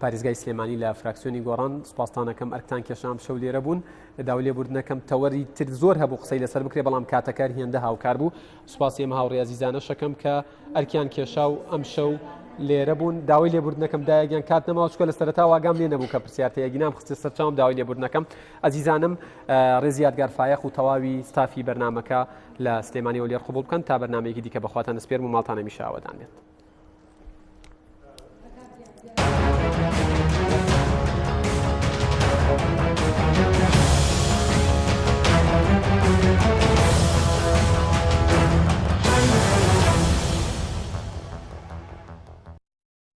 پارێزگای سلێمانی لە فراکسیۆنی گۆڕان سپاسانەکەم ئەرکتان کێشام شەو لێرە بوون داوا لێبوردنەکەم تەوەری تر زۆر هەبوو قسەی لەسەر بکرێ بەڵام کاتەکار هێندە هاوکار بوو سوپاسی ئێمە هاوڕێ عەزیزانە شەکەم کە ئەرکیان کێشا و ئەم شەو لێرە بوون داوای لێبوردنەکەم دایەگەیان کات نەماوە چکە لە سەرەتا واگام لێ نەبوو کە پرسیارتەیەگی نام خستی سەرچاوم داوای لێبوردنەکەم ئەزیزانم ڕێزی یادگار فایق و تەواوی ستافی بەرنامەکە لە سلێمانی وەلێر قبول بکەن تا بەرنامەیەکی دیکە بەخواتان سپێرم و ماڵتانە میشاوەدان بێت.